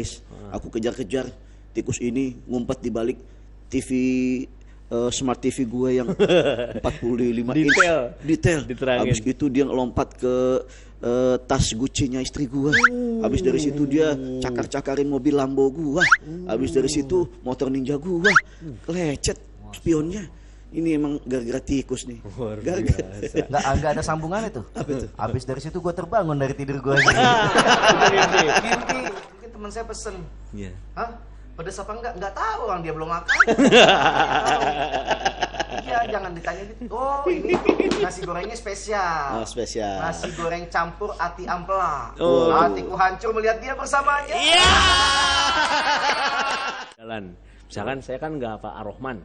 guys. Aku kejar-kejar tikus ini ngumpet di balik TV Smart TV gue yang 45 inch. Detail. Habis itu dia lompat ke tas Gucci-nya istri gue. Habis dari situ dia cakar-cakarin mobil Lambo gue. Habis dari situ motor ninja gue. Lecet spionnya. Ini emang gara-gara tikus nih. Nggak ada sambungan itu. Habis dari situ gue terbangun dari tidur gue. Mungkin teman saya pesen. Hah? Pedes apa enggak? Enggak tahu, orang dia belum makan. Iya, jangan ditanya gitu. Oh, ini nasi gorengnya spesial. Spesial. Nasi goreng campur ati ampela. Hatiku hancur melihat dia bersamanya. Iya. Jalan. Misalkan saya kan nggak apa Ar-Rahman.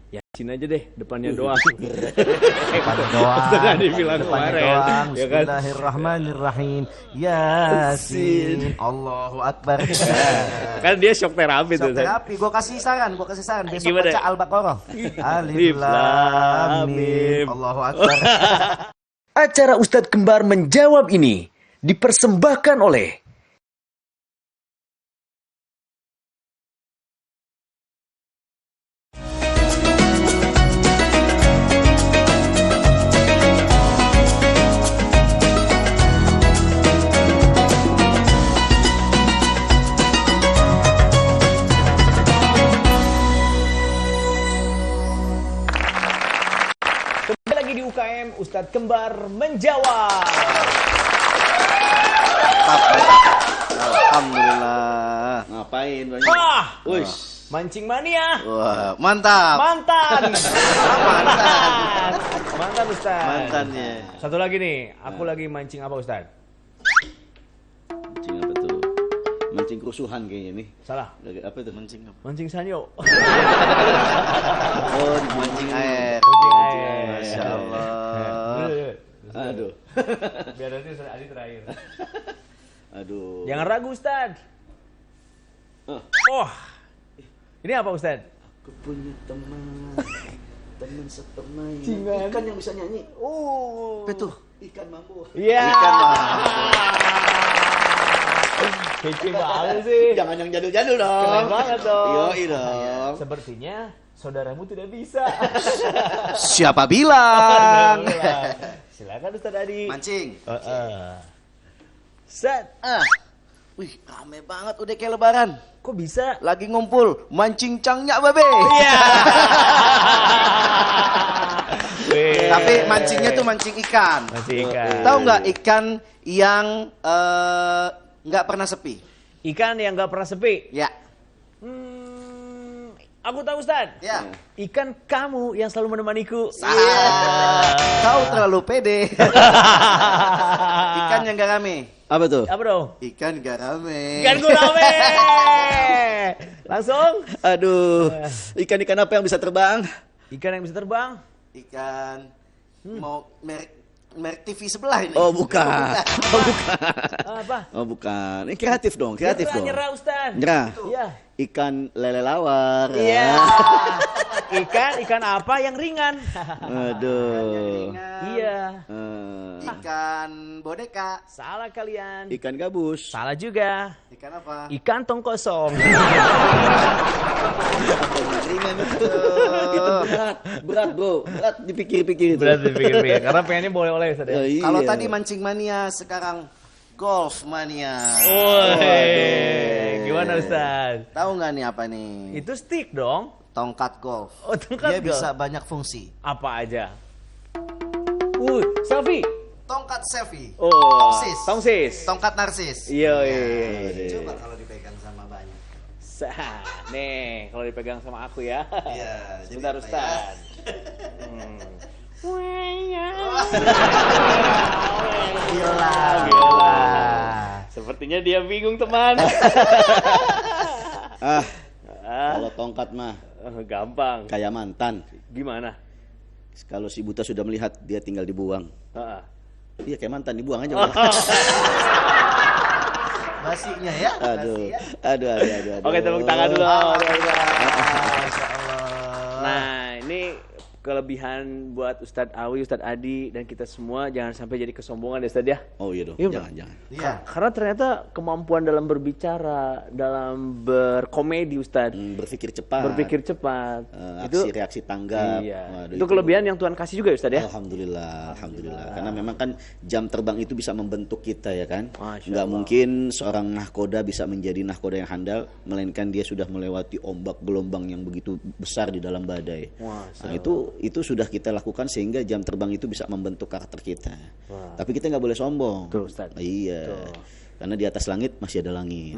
Ya sini aja deh, depannya doang. Depannya doang. Sudah dibilang kemarin. Ya kan? Bismillahirrahmanirrahim. Yasin. Allahu Akbar. Kan dia shock terapi tuh. Shock terapi. Gue kasih saran. Besok Gimana? baca Al-Baqarah. Alif Lam Mim. Allahu Akbar. Acara Ustadz Kembar menjawab ini dipersembahkan oleh UKM Ustadz Kembar menjawab. Alhamdulillah. Ngapain banyak? Wah, Wush. mancing mania. Wah, mantap. Mantan Ustadz. Mantannya. Satu lagi nih, aku lagi mancing apa Ustadz? Mancing apa tuh? Mancing kerusuhan kayaknya nih. Salah. Lagi apa tuh? Mancing apa? Mancing sanyo. Oh, mancing air. Masya Allah. Aduh. Biar nanti Adi terakhir. Aduh. Jangan ragu Ustadz. Oh, ini apa Ustadz? Aku punya teman sepermain. Ikan yang bisa nyanyi. Apa tuh? Ikan mambo. Iya. Ikan mambo. Kece banget sih. Jangan yang jadul-jadul dong. Keren banget dong. Yoi dong. Sepertinya saudaramu tidak bisa. Siapa bilang? Silakan Ustadz Adi. Mancing. Set. Wih, rame banget udah kayak lebaran. Kok bisa? Lagi ngumpul mancing cangnya babe. Iya. Tapi mancingnya tuh mancing ikan. Mancing ikan. Tahu nggak ikan yang nggak pernah sepi? Ikan yang nggak pernah sepi. Ya. Aku tahu Ustadz. Ya. Ikan kamu yang selalu menemaniku. Kau terlalu pede. Ikan yang gak rame. Apa tuh? Apa dong? Ikan gak rame. Ikan gurame. Langsung. Aduh. Ikan-ikan apa yang bisa terbang? Ikan yang bisa terbang. Ikan mau merek TV sebelah ini. Oh, bukan. Apa? Oh, bukan. Ini kreatif dong, kreatif dong. Nyerah Ustadz. Nyerah. Iya. Ikan lele lawar. Iya. Ikan apa yang ringan? Aduh. Iya. Ikan boneka. Salah kalian. Ikan gabus. Salah juga. Ikan apa? Ikan tong kosong. Ringan itu. Itu berat bro. Berat dipikir-pikir itu. Berat dipikir-pikir. Karena pengennya boleh oleh Ustadz. Oh, iya. Kalau tadi mancing mania, sekarang golf mania. Woi, gimana Ustadz? Tahu nggak nih apa nih? Itu stick dong. Tongkat golf. Oh, tongkat Dia golf. bisa banyak fungsi. Apa aja? Selfie. Tongkat selfie. Oh, Tongsis. tongsis. Tongkat narsis. Iya. Coba kalau dipegang sama banyak. Nih, kalau dipegang sama aku ya. Iya. Sebentar jadi apa Ustaz. Gila. Sepertinya dia bingung teman. Kalau tongkat mah Gampang. kayak mantan. Gimana? Kalau si buta sudah melihat, dia tinggal dibuang. Iya kayak mantan, dibuang aja. Basinya ya. Aduh. Oke, tepuk tangan dulu. Masya Allah. Nah, ini kelebihan buat Ustadz Awi, Ustadz Adi, dan kita semua jangan sampai jadi kesombongan ya Ustadz ya. Oh iya dong, Iya, jangan. Iya. Karena ternyata kemampuan dalam berbicara, dalam berkomedi Ustadz, Berpikir cepat. itu reaksi tanggap. iya. Waduh, Itu kelebihan yang Tuhan kasih juga ya Ustadz ya. Alhamdulillah. Karena memang kan jam terbang itu bisa membentuk kita ya kan. Masya Nggak Allah. mungkin seorang nahkoda bisa menjadi nahkoda yang handal, melainkan dia sudah melewati ombak gelombang yang begitu besar di dalam badai. Masya Nah, itu sudah kita lakukan sehingga jam terbang itu bisa membentuk karakter kita. Tapi kita nggak boleh sombong. Betul, Ustaz. Iya. Betul. Karena di atas langit masih ada langit.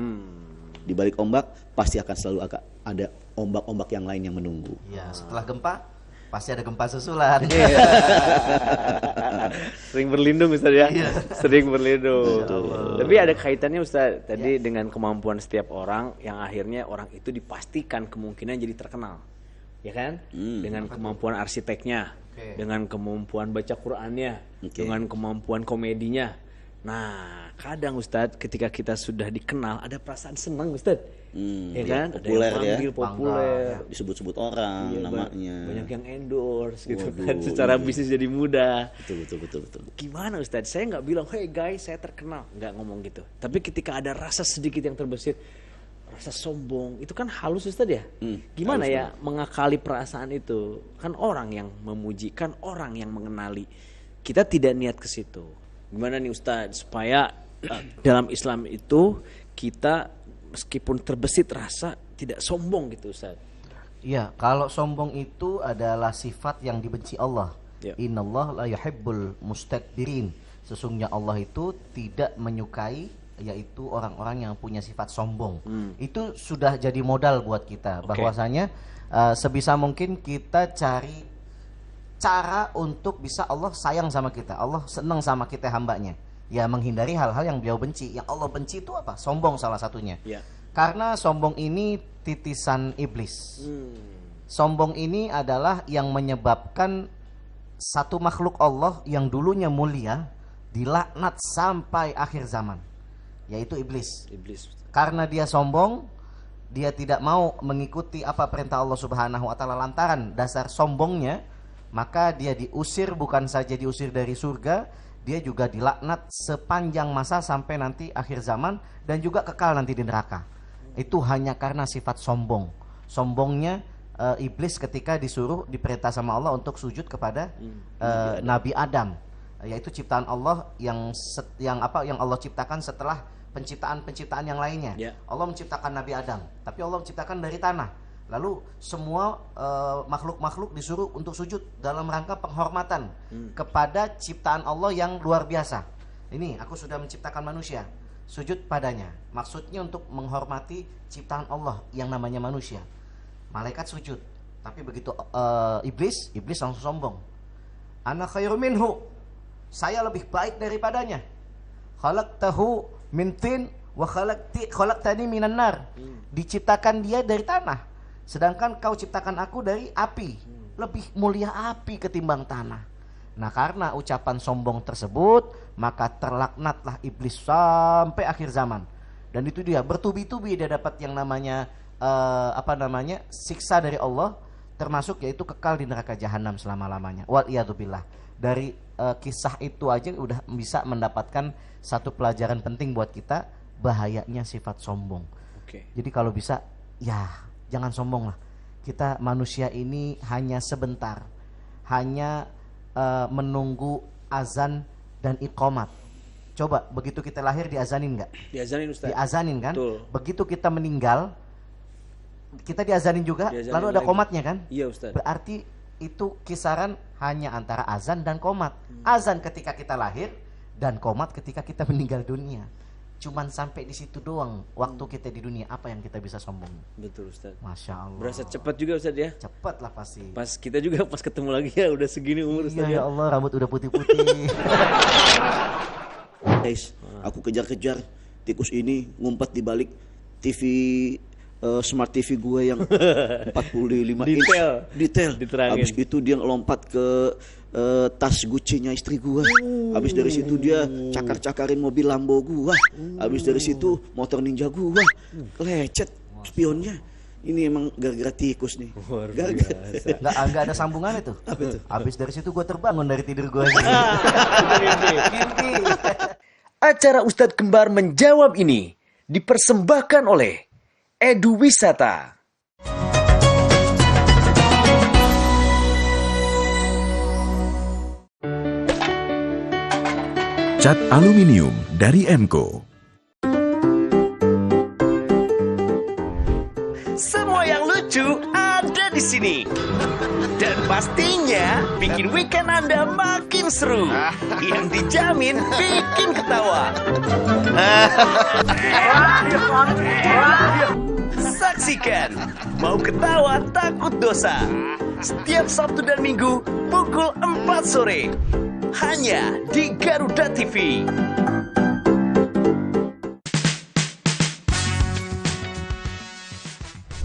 Di balik ombak pasti akan selalu ada ombak-ombak yang lain yang menunggu. Iya, setelah gempa pasti ada gempa susulan. Sering berlindung Ustaz ya. Iya. Sering berlindung. Tapi ada kaitannya Ustaz tadi dengan kemampuan setiap orang yang akhirnya orang itu dipastikan kemungkinan jadi terkenal. Ya kan? Dengan kemampuan arsiteknya, Oke. dengan kemampuan baca Qur'annya, Oke. dengan kemampuan komedinya. Nah, kadang Ustadz ketika kita sudah dikenal ada perasaan senang Ustadz. Ya kan? Ada populer yang ya. panggil, populer. Disebut-sebut orang Iya, namanya. banyak yang endorse gitu Waduh, kan. Secara iya. bisnis jadi mudah. Betul. Gimana Ustadz? Saya nggak bilang, hey guys saya terkenal. Nggak ngomong gitu. Tapi ketika ada rasa sedikit yang terbesit, rasa sombong, itu kan halus Ustadz ya? Gimana halus ya mengakali perasaan itu? Kan orang yang memuji, kan orang yang mengenali. Kita tidak niat ke situ. Gimana nih Ustadz supaya dalam Islam itu kita meskipun terbesit rasa tidak sombong gitu Ustadz? Iya, kalau sombong itu adalah sifat yang dibenci Allah. Ya. Innallah la yuhibbul mustakbirin. Sesungguhnya Allah itu tidak menyukai yaitu orang-orang yang punya sifat sombong. Itu sudah jadi modal buat kita. Bahwasanya sebisa mungkin kita cari cara untuk bisa Allah sayang sama kita, Allah senang sama kita hambanya. Ya menghindari hal-hal yang beliau benci. Yang Allah benci itu apa? Sombong salah satunya. Ya. Karena sombong ini titisan iblis. Sombong ini adalah yang menyebabkan satu makhluk Allah yang dulunya mulia dilaknat sampai akhir zaman, yaitu iblis. Iblis. Karena dia sombong, dia tidak mau mengikuti apa perintah Allah Subhanahu wa taala lantaran dasar sombongnya, maka dia diusir, bukan saja diusir dari surga, dia juga dilaknat sepanjang masa sampai nanti akhir zaman dan juga kekal nanti di neraka. Itu hanya karena sifat sombong. Sombongnya iblis ketika diperintah sama Allah untuk sujud kepada Nabi Adam, yaitu ciptaan Allah yang Allah ciptakan setelah penciptaan yang lainnya. Ya. Allah menciptakan Nabi Adam, tapi Allah menciptakan dari tanah. Lalu semua makhluk-makhluk disuruh untuk sujud dalam rangka penghormatan kepada ciptaan Allah yang luar biasa. Ini aku sudah menciptakan manusia, sujud padanya. Maksudnya untuk menghormati ciptaan Allah yang namanya manusia. Malaikat sujud, tapi begitu iblis langsung sombong. Ana khairu minhu, saya lebih baik daripadanya. Khalaqtahu min tin wa khalaqtani minan nar. Diciptakan dia dari tanah, sedangkan kau ciptakan aku dari api. Lebih mulia api ketimbang tanah. Nah, karena ucapan sombong tersebut, maka terlaknatlah iblis sampai akhir zaman. Dan itu dia bertubi-tubi dia dapat yang namanya siksa dari Allah, termasuk yaitu kekal di neraka jahanam selama-lamanya. Waliyadzubillah. Dari kisah itu aja udah bisa mendapatkan satu pelajaran penting buat kita, bahayanya sifat sombong. Oke. Jadi kalau bisa ya jangan sombong lah. Kita manusia ini hanya sebentar, hanya menunggu azan dan iqamat. Coba begitu kita lahir diazanin nggak? Diazanin Ustaz. Diazanin kan? Betul. Begitu kita meninggal kita diazanin juga, Diazanin lalu ada lagi. komatnya kan? Iya Ustaz. Berarti itu kisaran hanya antara azan dan komat. Azan ketika kita lahir dan komat ketika kita meninggal dunia. Cuman sampai di situ doang waktu kita di dunia. Apa yang kita bisa sombong? Betul Ustaz. Masya Allah. Berasa cepat juga Ustaz ya. Cepat lah pasti. Pas kita juga pas ketemu lagi ya udah segini umur Ustaz Iya ya ya. Allah, rambut udah putih-putih. Guys, aku kejar-kejar tikus ini ngumpet di balik TV Smart TV gue yang 45 inch. Detail. Diterangin. Habis itu dia ngelompat ke tas Gucci-nya istri gue. Habis dari situ dia cakar-cakarin mobil Lambo gue. Habis dari situ motor ninja gue. Lecet spionnya. Ini emang gara-gara tikus nih. Biasa. Nggak ada sambungan itu. Apa itu? Habis dari situ gue terbangun dari tidur gue. Mimpi. Acara Ustadz Kembar menjawab ini dipersembahkan oleh Edu Wisata. Cat aluminium dari Emco. Semua yang lucu ada di sini. Dan pastinya bikin weekend Anda makin seru. Yang dijamin bikin ketawa. Saksikan Mau Ketawa Takut Dosa setiap Sabtu dan Minggu pukul 4 sore. Hanya di Garuda TV.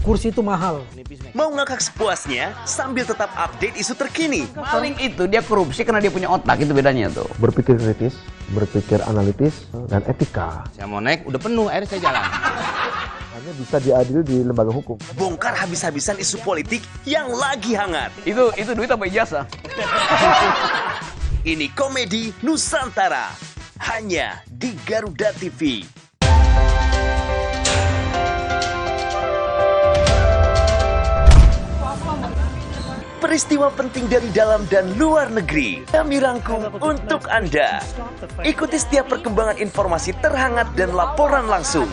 Kursi itu mahal. Mau ngakak sepuasnya sambil tetap update isu terkini. Maling itu dia korupsi karena dia punya otak, itu bedanya tuh. Berpikir kritis, berpikir analitis, dan etika. Saya mau naik, udah penuh, akhirnya saya jalan. Hanya bisa diadili di lembaga hukum. Bongkar habis-habisan isu politik yang lagi hangat. Itu duit apa ijazah? Ini Komedi Nusantara. Hanya di Garuda TV. Peristiwa penting dari dalam dan luar negeri kami rangkum untuk Anda. Ikuti setiap perkembangan informasi terhangat dan laporan langsung.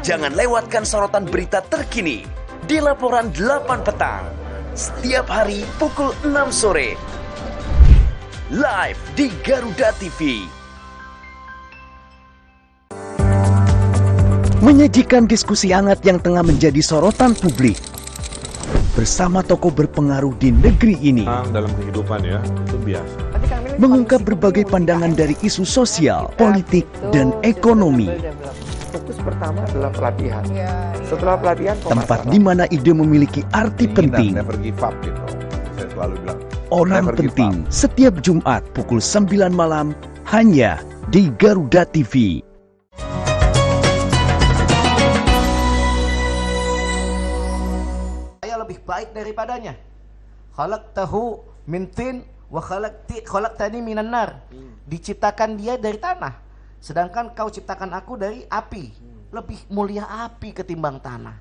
Jangan lewatkan sorotan berita terkini di Laporan 8 petang. Setiap hari pukul 6 sore. Live di Garuda TV. Menyajikan diskusi hangat yang tengah menjadi sorotan publik. Bersama tokoh berpengaruh di negeri ini. Dalam kehidupan ya, itu biasa. Mengungkap berbagai pandangan dari isu sosial, politik, dan ekonomi. Fokus pertama adalah pelatihan. Setelah pelatihan, Tempat di mana ide memiliki arti penting. Never give up gitu. Saya selalu bilang. Orang never give penting setiap Jumat pukul 9 malam hanya di Garuda TV. Lebih baik daripadanya. Khalaqtahu min tin wa khalaqtani minan nar. Diciptakan dia dari tanah, sedangkan kau ciptakan aku dari api. Lebih mulia api ketimbang tanah.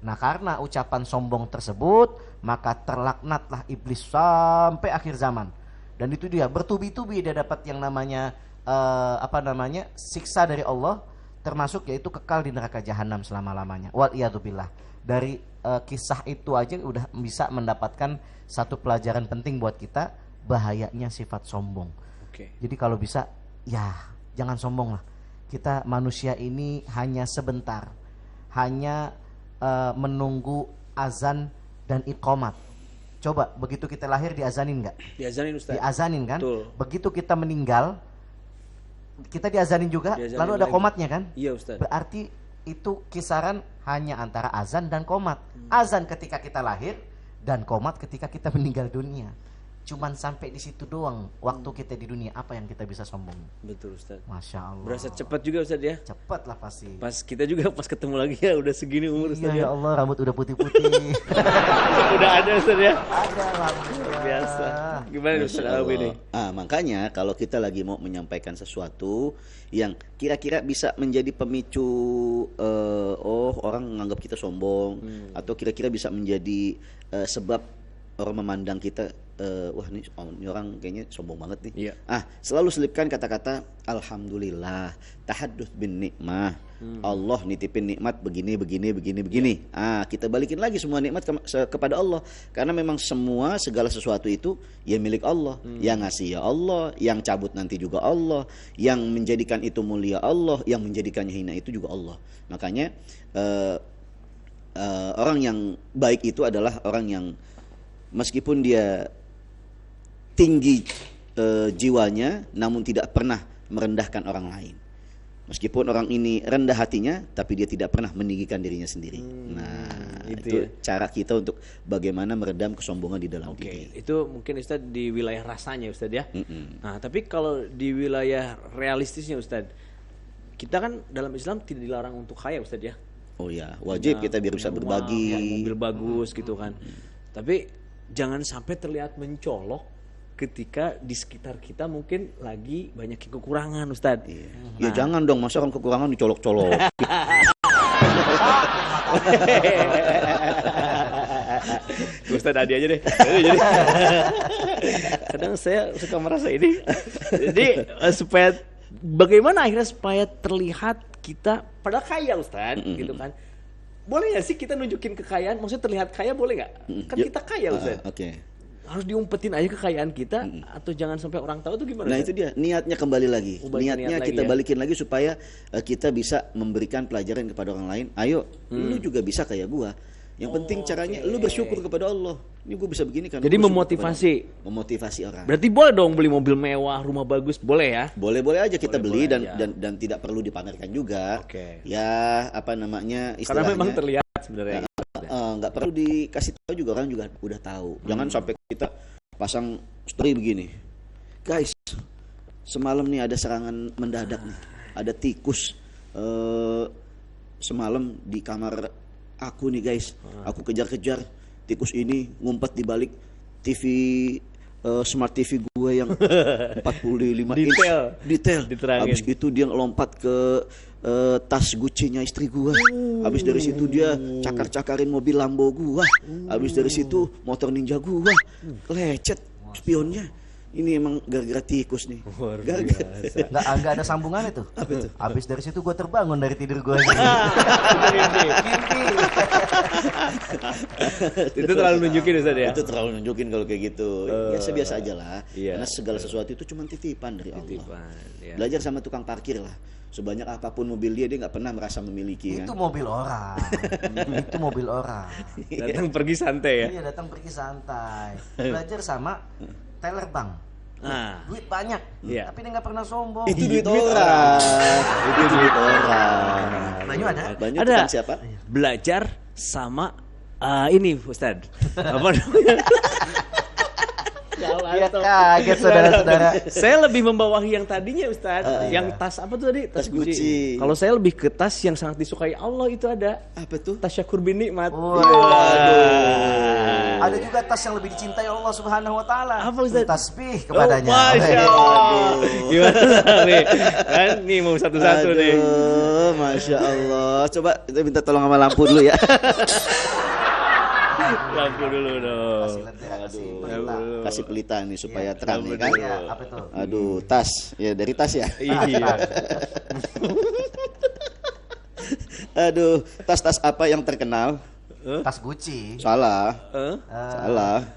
Nah, karena ucapan sombong tersebut, maka terlaknatlah iblis sampai akhir zaman. Dan itu dia, bertubi-tubi dia dapat yang namanya siksa dari Allah, termasuk yaitu kekal di neraka jahanam selama-lamanya. Wal iyadzubillah. Dari kisah itu aja udah bisa mendapatkan satu pelajaran penting buat kita, bahayanya sifat sombong. Jadi kalau bisa ya jangan sombong lah. Kita manusia ini hanya sebentar, hanya menunggu azan dan iqamat. Coba begitu kita lahir diazanin nggak? Diazanin Ustaz. Diazanin kan? Betul. Begitu kita meninggal kita diazanin juga, Diazanin lalu ada lagi. komatnya kan? Iya Ustaz. Berarti itu kisaran hanya antara azan dan komat. Azan ketika kita lahir dan komat ketika kita meninggal dunia. Cuman sampai di situ doang waktu kita di dunia. Apa yang kita bisa sombong? Betul Ustaz. Masya Allah. Berasa cepat juga Ustaz ya. Cepat lah pasti. Pas kita juga pas ketemu lagi ya udah segini umur Ustaz Iya ya ya. Allah, rambut udah putih-putih. Udah ada Ustaz ya. Ada alhamdulillah. Biasa. Gimana Ustaz Masya Arabi ini? Makanya kalau kita lagi mau menyampaikan sesuatu yang kira-kira bisa menjadi pemicu orang menganggap kita sombong, atau kira-kira bisa menjadi sebab orang memandang kita wah ini orang kayaknya sombong banget nih. Iya. Selalu selipkan kata-kata alhamdulillah, tahadduts bin nikmah. Allah nitipin nikmat begini. Kita balikin lagi semua nikmat kepada Allah, karena memang segala sesuatu itu ya milik Allah. Yang ngasih ya Allah, yang cabut nanti juga Allah, yang menjadikan itu mulia Allah, yang menjadikannya hina itu juga Allah. Makanya orang yang baik itu adalah orang yang meskipun dia tinggi jiwanya, namun tidak pernah merendahkan orang lain. Meskipun orang ini rendah hatinya, tapi dia tidak pernah meninggikan dirinya sendiri. Nah, itu ya. cara kita untuk bagaimana meredam kesombongan di dalam diri. Itu mungkin Ustaz di wilayah rasanya Ustaz ya. Nah, tapi kalau di wilayah realistisnya Ustaz, kita kan dalam Islam tidak dilarang untuk kaya Ustaz ya. Oh ya, wajib kita biar bisa berbagi. Mobil bagus gitu kan. Tapi jangan sampai terlihat mencolok ketika di sekitar kita mungkin lagi banyak kekurangan, Ustadz. Ya jangan dong, masa orang kekurangan dicolok-colok. Ustadz Adi aja deh. Jadi kadang saya suka merasa ini. Jadi supaya bagaimana akhirnya supaya terlihat kita padahal kaya, Ustadz, gitu kan. Boleh nggak sih kita nunjukin kekayaan? Maksudnya terlihat kaya boleh nggak? Kan kita kaya, Ustadz. Oke. Harus diumpetin aja kekayaan kita atau jangan sampai orang tahu tuh gimana? Nah Ustadz? itu dia, niatnya kembali lagi. Niat Kita lagi ya. balikin lagi supaya kita bisa memberikan pelajaran kepada orang lain. Ayo, lu juga bisa kayak gua. Yang penting caranya lu bersyukur kepada Allah. Ini gua bisa begini kan. Jadi gua bersyukur memotivasi. kepada Allah. Memotivasi orang. Berarti boleh dong beli mobil mewah, rumah bagus, boleh ya? Boleh-boleh aja kita beli Boleh-boleh aja. dan tidak perlu dipamerkan juga. Oke. Ya, apa namanya Karena istilahnya. memang terlihat sebenarnya. Nggak perlu dikasih tahu juga, orang juga udah tahu. Jangan sampai kita pasang story begini, guys, semalam nih ada serangan mendadak nih, ada tikus semalam di kamar aku nih guys, aku kejar-kejar tikus ini ngumpet di balik TV smart TV gue yang 45 inch detail. Diterangin. Habis itu dia ngelompat ke tas Gucci-nya istri gua. Habis dari situ dia cakar-cakarin mobil Lambo gua. Habis dari situ motor ninja gua. Lecet spionnya. Ini emang gara-gara tikus nih. Nggak ada sambungan itu. Apa itu? Habis dari situ gue terbangun dari tidur gue. Itu terlalu nunjukin, Ustaz ya? Itu terlalu nunjukin kalau kayak gitu. Biasa-biasa aja lah. Iya. Karena segala sesuatu itu cuma titipan dari Allah. Ya. Belajar sama tukang parkir lah. Sebanyak apapun mobil dia nggak pernah merasa memiliki. Itu Kan? mobil orang. Itu mobil orang. Datang pergi santai ya. Iya, datang pergi santai. Belajar sama teller bank. Nah, Duit banyak, Iya. tapi dia nggak pernah sombong. Itu duit orang. Itu duit orang. Banyak ada. Banyak ada tukang siapa? belajar sama ini Ustadz. Apa namanya? Dia kaget saudara-saudara. Saya lebih membawahi yang tadinya, Ustadz. Yang tas apa tuh tadi? Tas Gucci. Kalau saya lebih ke tas yang sangat disukai Allah itu ada. Apa tuh? Tas Syakur bin Nikmat. Ada juga tas yang lebih dicintai Allah Subhanahu wa taala. Apa, Ustaz? Tasbih kepadanya. Masya Allah. Gimana nih? Kan nih mau satu-satu nih. Masya Allah. Coba kita minta tolong sama lampu dulu ya. Lampu dulu dong. Kasih pelita nih supaya terang nih kan. Iya, apa itu? Aduh, tas. Ya dari tas ya. Iya. Aduh, tas-tas apa yang terkenal? Tas Gucci. Salah. Salah.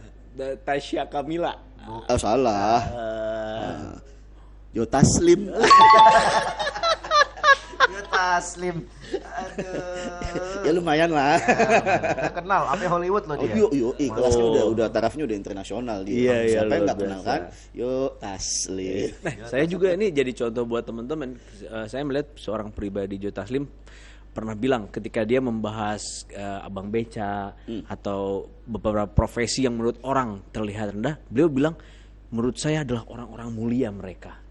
Tasya Kamila. Oh, salah. Yo Taslim. Dia Taslim. Aduh. Ya lumayan lah. Terkenal sampai Hollywood loh Oh, dia. yuk, kelasnya udah tarafnya udah internasional dia. Iya, iya, Siapa yang luar nggak kenal biasa. kan? Yuk Taslim. Nah, saya juga ini jadi contoh buat teman-teman. Saya melihat seorang pribadi Joe Taslim pernah bilang ketika dia membahas abang beca atau beberapa profesi yang menurut orang terlihat rendah, beliau bilang menurut saya adalah orang-orang mulia mereka.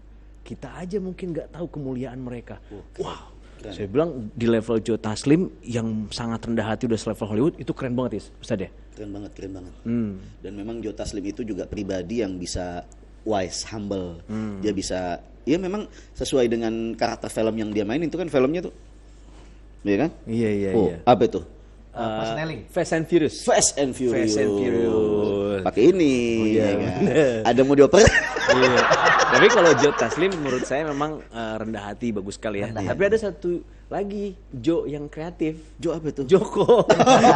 Kita aja mungkin nggak tahu kemuliaan mereka. Wow. Saya bilang di level Joe Taslim yang sangat rendah hati udah selevel Hollywood itu keren banget ya, Ustaz ya. Keren banget. Dan memang Joe Taslim itu juga pribadi yang bisa wise, humble. Dia bisa, ya memang sesuai dengan karakter film yang dia mainin itu kan filmnya tuh. Iya kan? Iya. Apa itu? Fast and Furious. Fast and Furious. Fast and Furious. Pakai ini, ya kan? Ada mau dioper? Iya. Tapi kalau Joe Taslim menurut saya memang rendah hati, bagus sekali ya. Tapi ada satu lagi Joe yang kreatif. Jo apa itu? Joko.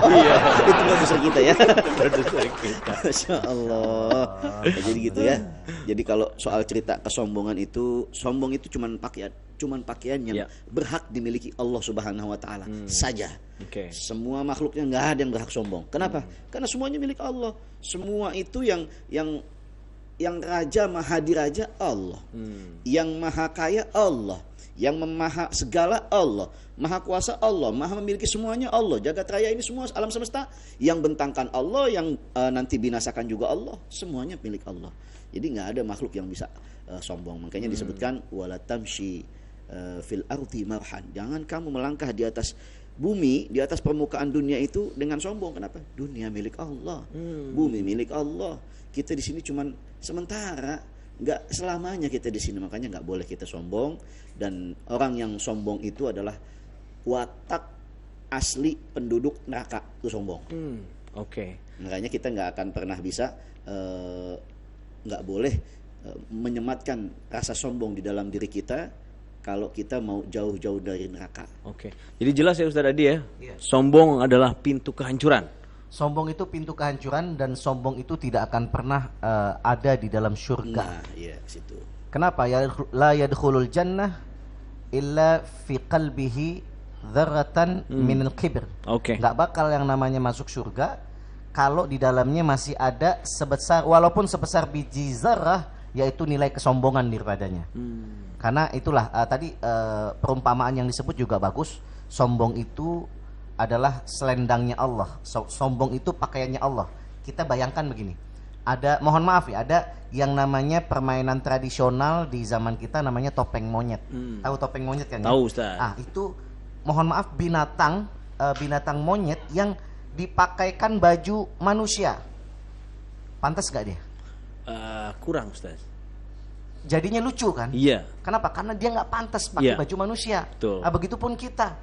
Iya, itu produser kita ya. Produser kita. Masya Allah. Ya, jadi gitu ya. Jadi kalau soal cerita kesombongan itu, sombong itu cuman pakaian yang berhak dimiliki Allah Subhanahu wa taala saja. Oke. Semua makhluknya nggak ada yang berhak sombong. Kenapa? Karena semuanya milik Allah. Semua itu yang raja maha diraja Allah. Yang maha kaya Allah. Yang memaha segala Allah, maha kuasa Allah, maha memiliki semuanya Allah. Jagat raya ini semua alam semesta yang bentangkan Allah, yang nanti binasakan juga Allah, semuanya milik Allah. Jadi nggak ada makhluk yang bisa sombong. Makanya disebutkan wala tamshi fil ardi marhan. Jangan kamu melangkah di atas bumi di atas permukaan dunia itu dengan sombong. Kenapa? Dunia milik Allah, bumi milik Allah. Kita di sini cuman sementara, nggak selamanya kita di sini. Makanya nggak boleh kita sombong. Dan orang yang sombong itu adalah watak asli penduduk neraka, itu sombong. Oke. Makanya kita nggak akan pernah bisa, nggak boleh menyematkan rasa sombong di dalam diri kita kalau kita mau jauh-jauh dari neraka. Oke. Jadi jelas ya Ustaz tadi ya. Iya. Sombong adalah pintu kehancuran. Sombong itu pintu kehancuran dan sombong itu tidak akan pernah ada di dalam surga. Nah, iya situ. Kenapa? Ya la yadkhulul jannah illa fi qalbihi dzarratan minal kibr. Oke. Nggak bakal yang namanya masuk surga kalau di dalamnya masih ada walaupun sebesar biji zarah, yaitu nilai kesombongan daripadanya. Karena itulah tadi perumpamaan yang disebut juga bagus. Sombong itu adalah selendangnya Allah. Sombong itu pakaiannya Allah. Kita bayangkan begini. Mohon maaf ya, ada yang namanya permainan tradisional di zaman kita namanya topeng monyet. Tahu topeng monyet kan? Tahu Ustaz. Itu mohon maaf binatang monyet yang dipakaikan baju manusia. Pantas gak dia? Kurang Ustaz. Jadinya lucu kan? Iya. Kenapa? Karena dia nggak pantas pakai baju manusia. Betul. Nah, begitupun kita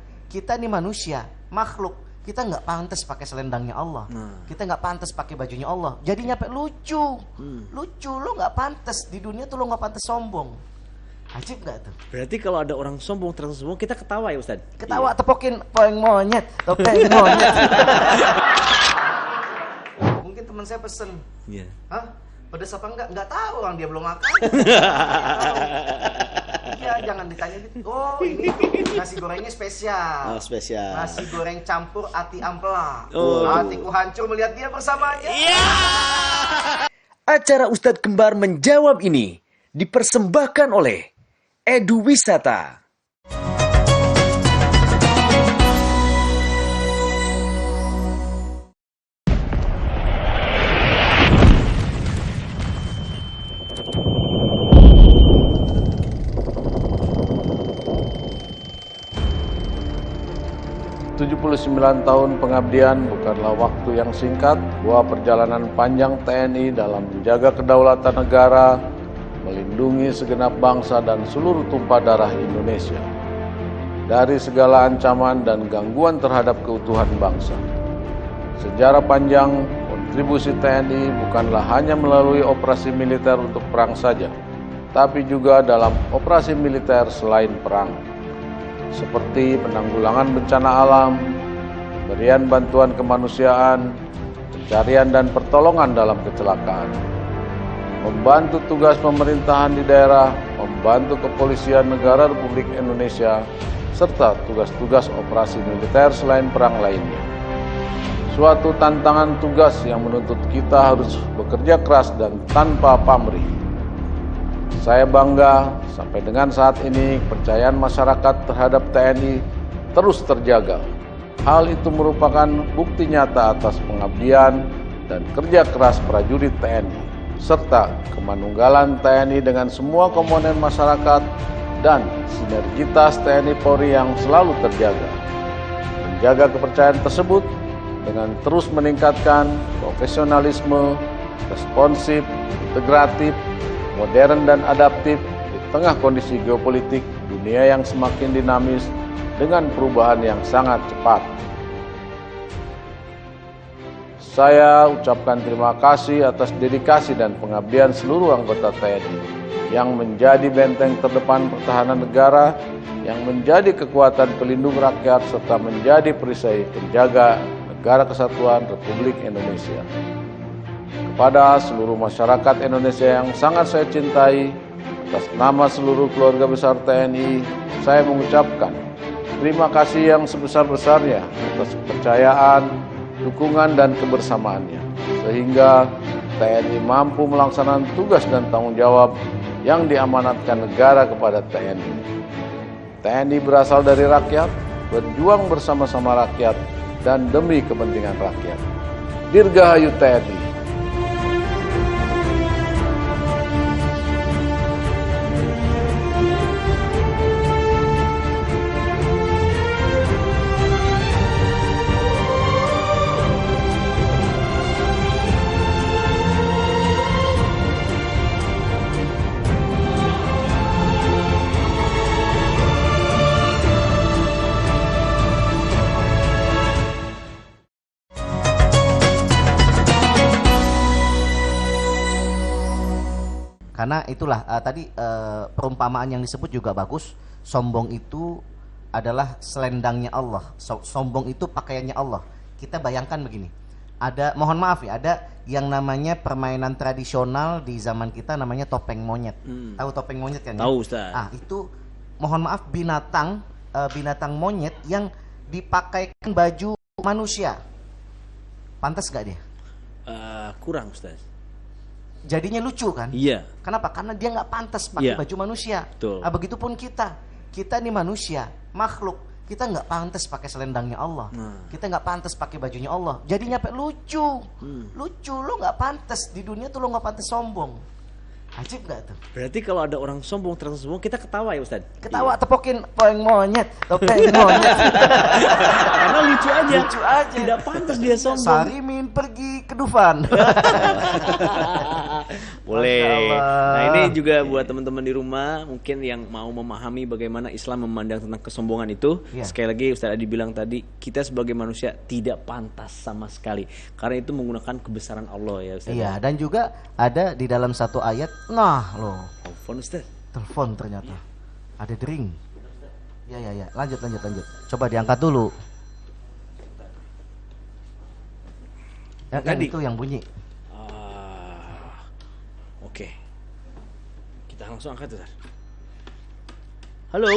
nih manusia, makhluk, kita nggak pantas pakai selendangnya Allah. Kita nggak pantas pakai bajunya Allah. Jadinya lucu, lucu. Lo nggak pantas di dunia tuh, lo nggak pantas sombong. Ajib nggak tuh? Berarti kalau ada orang sombong, terasa sombong, kita ketawa ya Ustaz? Ketawa, tepokin topeng monyet. Mungkin teman saya pesen. Iya. Hah? Pedes apa enggak? Enggak tahu, orang dia belum makan. Iya, jangan ditanya gitu. Oh, ini nasi gorengnya spesial. Oh, spesial. Nasi goreng campur ati ampela. Oh. Hatiku hancur melihat dia bersamanya. Acara Ustadz Kembar menjawab ini dipersembahkan oleh Edu Wisata. 79 tahun pengabdian bukanlah waktu yang singkat. Buah perjalanan panjang TNI dalam menjaga kedaulatan negara, melindungi segenap bangsa dan seluruh tumpah darah Indonesia dari segala ancaman dan gangguan terhadap keutuhan bangsa. Sejarah panjang kontribusi TNI bukanlah hanya melalui operasi militer untuk perang saja, tapi juga dalam operasi militer selain perang, seperti penanggulangan bencana alam, pemberian bantuan kemanusiaan, pencarian dan pertolongan dalam kecelakaan, membantu tugas pemerintahan di daerah, membantu kepolisian negara Republik Indonesia, serta tugas-tugas operasi militer selain perang lainnya. Suatu tantangan tugas yang menuntut kita harus bekerja keras dan tanpa pamrih. Saya bangga sampai dengan saat ini kepercayaan masyarakat terhadap TNI terus terjaga. Hal itu merupakan bukti nyata atas pengabdian dan kerja keras prajurit TNI, serta kemanunggalan TNI dengan semua komponen masyarakat dan sinergitas TNI Polri yang selalu terjaga. Menjaga kepercayaan tersebut dengan terus meningkatkan profesionalisme, responsif, integratif, modern dan adaptif di tengah kondisi geopolitik dunia yang semakin dinamis dengan perubahan yang sangat cepat. Saya ucapkan terima kasih atas dedikasi dan pengabdian seluruh anggota TNI yang menjadi benteng terdepan pertahanan negara, yang menjadi kekuatan pelindung rakyat, serta menjadi perisai penjaga Negara Kesatuan Republik Indonesia. Kepada seluruh masyarakat Indonesia yang sangat saya cintai, atas nama seluruh keluarga besar TNI, saya mengucapkan terima kasih yang sebesar-besarnya atas kepercayaan, dukungan, dan kebersamaannya, sehingga TNI mampu melaksanakan tugas dan tanggung jawab yang diamanatkan negara kepada TNI. TNI berasal dari rakyat, berjuang bersama-sama rakyat, dan demi kepentingan rakyat. Dirgahayu TNI. Karena itulah tadi perumpamaan yang disebut juga bagus. Sombong itu adalah selendangnya Allah. Sombong itu pakaiannya Allah. Kita bayangkan begini. Mohon maaf ya, ada yang namanya permainan tradisional di zaman kita namanya topeng monyet. Tahu topeng monyet kan? Tahu, Ustaz. Itu mohon maaf binatang monyet yang dipakaikan baju manusia. Pantas gak dia? Kurang, Ustaz. Jadinya lucu kan? Iya. Kenapa? Karena dia nggak pantas pakai baju manusia. Betul. Begitupun kita nih manusia, makhluk, kita nggak pantas pakai selendangnya Allah. Kita nggak pantas pakai bajunya Allah. Jadinya lucu, lucu. Lo nggak pantas di dunia tuh, lo nggak pantas sombong. Ajib gak tuh? Berarti kalau ada orang sombong, terasa sombong, kita ketawa ya Ustaz? Ketawa, tepokin topeng monyet. Karena lucu aja. Tidak pantas dia sombong. Sarimin pergi ke Dufan. Boleh. Nah, ini juga buat teman-teman di rumah mungkin yang mau memahami bagaimana Islam memandang tentang kesombongan itu. Sekali lagi Ustaz Adi bilang tadi, kita sebagai manusia tidak pantas sama sekali. Karena itu menggunakan kebesaran Allah ya Ustaz. Iya, dan juga ada di dalam satu ayat. Nah loh, telepon Ustaz. Telepon ternyata. Ada dering. Ya. Lanjut. Coba diangkat dulu. Tadi itu yang bunyi. Oke. Kita langsung angkat Ustaz. Halo.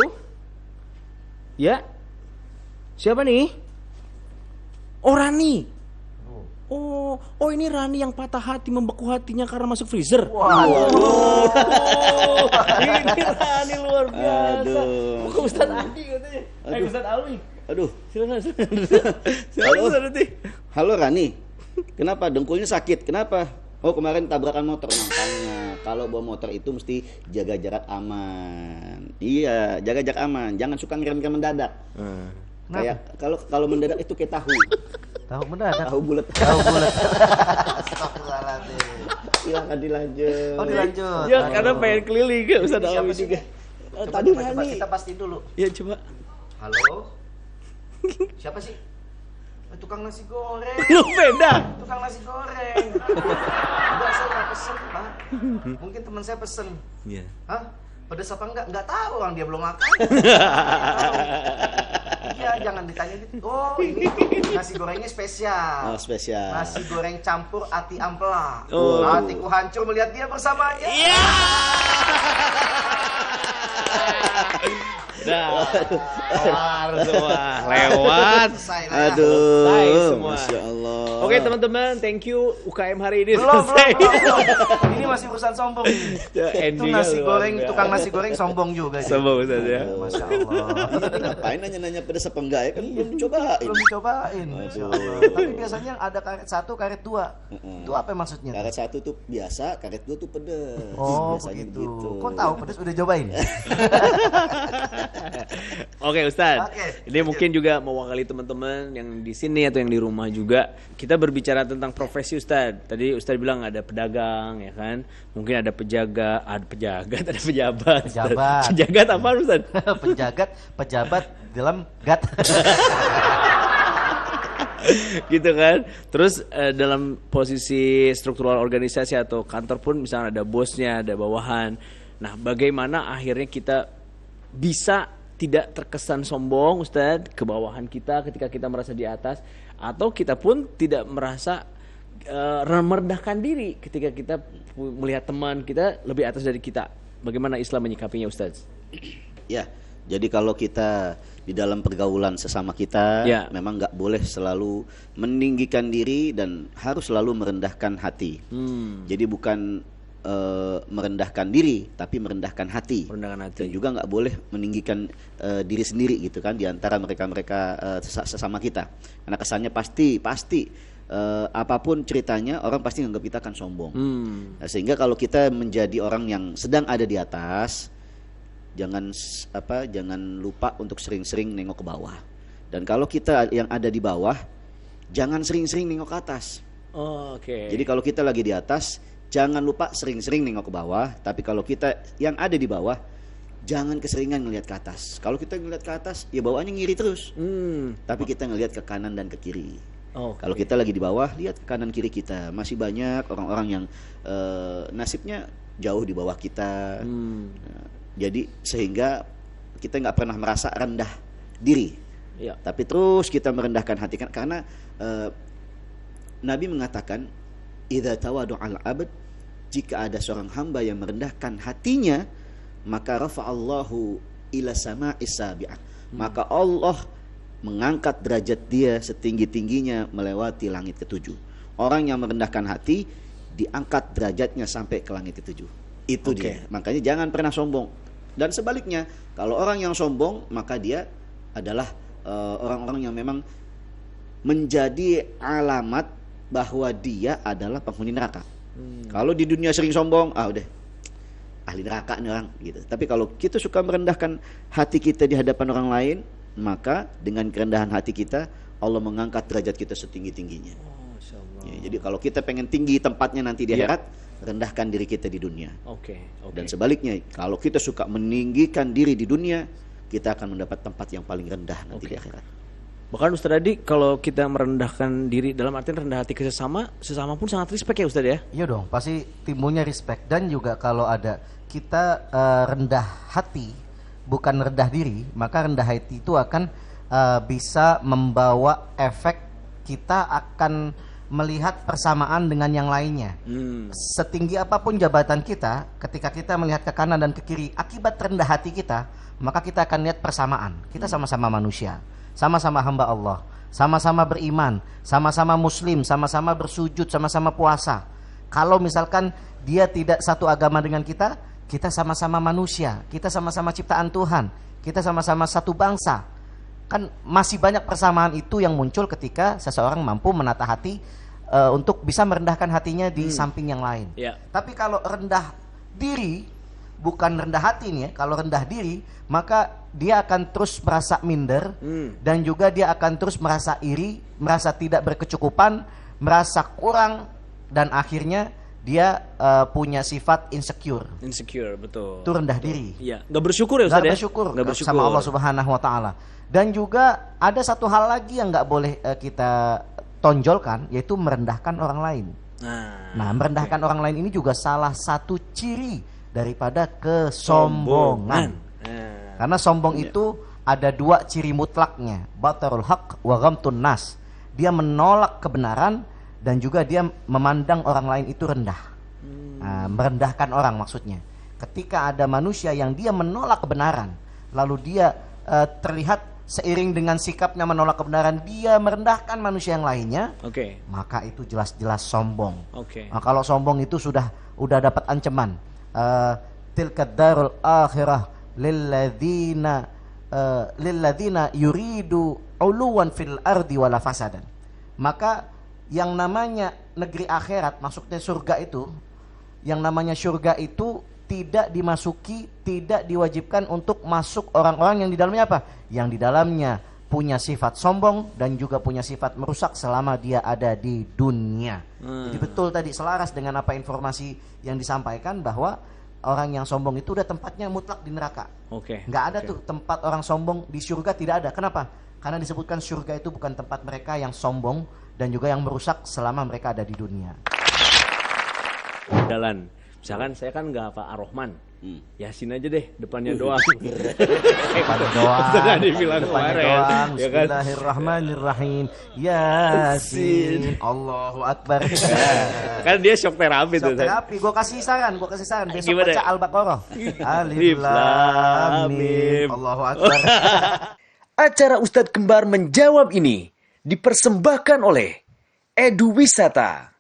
Ya. Siapa nih? Oh, Rani. Oh ini Rani yang patah hati, membeku hatinya karena masuk freezer. Waduh. Ini Rani luar biasa. Bukan Ustaz Adi katanya. Ustaz Alwi. Aduh. Silakan. Halo Rani. Kenapa dengkulnya sakit? Kenapa? Oh kemarin tabrakan motor. Makanya kalau bawa motor itu mesti jaga jarak aman. Iya, jaga jarak aman. Jangan suka ngerem mendadak. Kayak kalau mendadak itu kayak tahu. Tahu mendadak. Tahu bulat. Astagfirullahaladzim. Silakan dilanjut. Oh dilanjut. Ya karena pengen keliling kan Ustaz Alwi juga. Tadi Rani. Kita pastiin dulu. Ya coba. Halo. Siapa sih? Tukang nasi goreng. Lu beda. Tukang nasi goreng. Enggak, saya nggak pesen Pak. Mungkin teman saya pesen. Iya. Hah? Pedes apa enggak? Enggak tahu, orang dia belum makan. Iya, jangan ditanya gitu. Oh, ini nasi gorengnya spesial. Oh, spesial. Nasi goreng campur ati ampela. Oh. Hatiku hancur melihat dia bersamanya. Iya. Kelar semua. Lewat. Aduh. Semua. Masya Allah. Oke teman-teman, thank you UKM hari ini Belum. selesai. Ini masih urusan sombong nih. Itu Endingnya nasi luar goreng, biasa. tukang nasi goreng sombong juga. Sombong Ustaz ya. Masya Allah. Ngapain nanya-nanya pedas apa enggak ya? Kan belum dicobain. Belum dicobain. Masya Allah. Tapi biasanya ada karet 1, karet 2. Itu apa maksudnya? Karet 1 tuh biasa, karet 2 tuh pedas. Oh biasanya begitu. Kok tahu pedas udah cobain? Oke Ustaz, Oke, ini mungkin juga mewakili teman-teman yang di sini atau yang di rumah juga. Kita berbicara tentang profesi Ustaz. Tadi Ustaz bilang ada pedagang ya kan, mungkin ada pejabat, ada pejabat. Pejabat apa Ustaz? Pejabat dalam gat. Gitu kan. Terus dalam posisi struktural organisasi atau kantor pun misalnya ada bosnya, ada bawahan. Nah, bagaimana akhirnya kita bisa tidak terkesan sombong Ustadz ke bawahan kita ketika kita merasa di atas, atau kita pun tidak merasa merendahkan diri ketika kita melihat teman kita lebih atas dari kita. Bagaimana Islam menyikapinya Ustadz? Ya, jadi kalau kita di dalam pergaulan sesama kita memang nggak boleh selalu meninggikan diri dan harus selalu merendahkan hati. Jadi bukan merendahkan diri tapi merendahkan hati. Dan juga nggak boleh meninggikan diri sendiri gitu kan di antara mereka sesama kita, karena kesannya pasti apapun ceritanya orang pasti nganggap kita kan sombong. Nah, sehingga kalau kita menjadi orang yang sedang ada di atas, jangan lupa untuk sering-sering nengok ke bawah. Dan kalau kita yang ada di bawah, jangan sering-sering nengok ke atas. Jadi kalau kita lagi di atas, jangan lupa sering-sering nengok ke bawah. Tapi kalau kita yang ada di bawah, jangan keseringan ngelihat ke atas. Kalau kita ngelihat ke atas, ya bawaannya ngiri terus. Tapi kita ngelihat ke kanan dan ke kiri. Kalau kita lagi di bawah, lihat ke kanan kiri kita, masih banyak orang-orang yang nasibnya jauh di bawah kita. Jadi sehingga kita nggak pernah merasa rendah diri, tapi terus kita merendahkan hati, karena Nabi mengatakan, idza tawadu'al abd, jika ada seorang hamba yang merendahkan hatinya, maka rafa'allahu ila sama'is sabi'ah, maka Allah mengangkat derajat dia setinggi-tingginya melewati langit ketujuh. Orang yang merendahkan hati diangkat derajatnya sampai ke langit ketujuh. Itu dia. Makanya jangan pernah sombong. Dan sebaliknya, kalau orang yang sombong, maka dia adalah orang-orang yang memang menjadi alamat bahwa dia adalah penghuni neraka. Kalau di dunia sering sombong, udah ahli neraka nih orang gitu. Tapi kalau kita suka merendahkan hati kita di hadapan orang lain, maka dengan kerendahan hati kita, Allah mengangkat derajat kita setinggi-tingginya. Jadi kalau kita pengen tinggi tempatnya nanti di akhirat, rendahkan diri kita di dunia. Dan sebaliknya, kalau kita suka meninggikan diri di dunia, kita akan mendapat tempat yang paling rendah nanti di akhirat. Bahkan Ustaz Adi, kalau kita merendahkan diri dalam artian rendah hati ke sesama pun sangat respect ya Ustaz ya? Iya dong, pasti timbulnya respect. Dan juga kalau ada kita rendah hati, bukan rendah diri, maka rendah hati itu akan bisa membawa efek kita akan melihat persamaan dengan yang lainnya. Setinggi apapun jabatan kita, ketika kita melihat ke kanan dan ke kiri akibat rendah hati kita, maka kita akan lihat persamaan. Kita sama-sama manusia, sama-sama hamba Allah, sama-sama beriman, sama-sama muslim, sama-sama bersujud, sama-sama puasa. Kalau misalkan dia tidak satu agama dengan kita, kita sama-sama manusia, kita sama-sama ciptaan Tuhan, kita sama-sama satu bangsa. Kan masih banyak persamaan itu yang muncul ketika seseorang mampu menata hati untuk bisa merendahkan hatinya di samping yang lain. Tapi kalau rendah diri, bukan rendah hati nih ya, kalau rendah diri, maka dia akan terus merasa minder, dan juga dia akan terus merasa iri, merasa tidak berkecukupan, merasa kurang, dan akhirnya dia punya sifat insecure, betul. Itu rendah diri. Nggak bersyukur ya Ustaz ya? Nggak bersyukur sama Allah Subhanahu Wa Taala. Dan juga ada satu hal lagi yang nggak boleh kita tonjolkan, yaitu merendahkan orang lain. Nah, merendahkan orang lain ini juga salah satu ciri daripada kesombongan. Karena sombong itu ada dua ciri mutlaknya, batarul haq wa ghamtun nas. Dia menolak kebenaran dan juga dia memandang orang lain itu rendah. Merendahkan orang maksudnya. Ketika ada manusia yang dia menolak kebenaran, lalu dia terlihat seiring dengan sikapnya menolak kebenaran, dia merendahkan manusia yang lainnya, maka itu jelas-jelas sombong. Nah, kalau sombong itu udah dapat ancaman. Tilka darul akhirah lilladzina yuridu uluwan fil ardi wala fasadan. Maka yang namanya negeri akhirat, maksudnya surga itu, yang namanya surga itu tidak dimasuki, tidak diwajibkan untuk masuk orang-orang yang di dalamnya apa? Yang di dalamnya punya sifat sombong dan juga punya sifat merusak selama dia ada di dunia. Jadi betul tadi, selaras dengan apa informasi yang disampaikan, bahwa orang yang sombong itu udah tempatnya mutlak di neraka. Nggak ada tuh tempat orang sombong di surga, tidak ada. Kenapa? Karena disebutkan surga itu bukan tempat mereka yang sombong dan juga yang merusak selama mereka ada di dunia. Misalkan saya kan nggak apa Ar-Rahman, Yasin aja deh, depannya doang. Depannya doang. Dibilang doang. Bismillahirrahmanirrahim. Yasin. Allahu Akbar. Kan dia shock terapi tuh. Shock terapi. Gue kasih saran. Besok Gimana? baca Al-Baqarah. Alif Lam Mim. Allahu Akbar. Acara Ustadz Kembar menjawab ini dipersembahkan oleh Edu Wisata.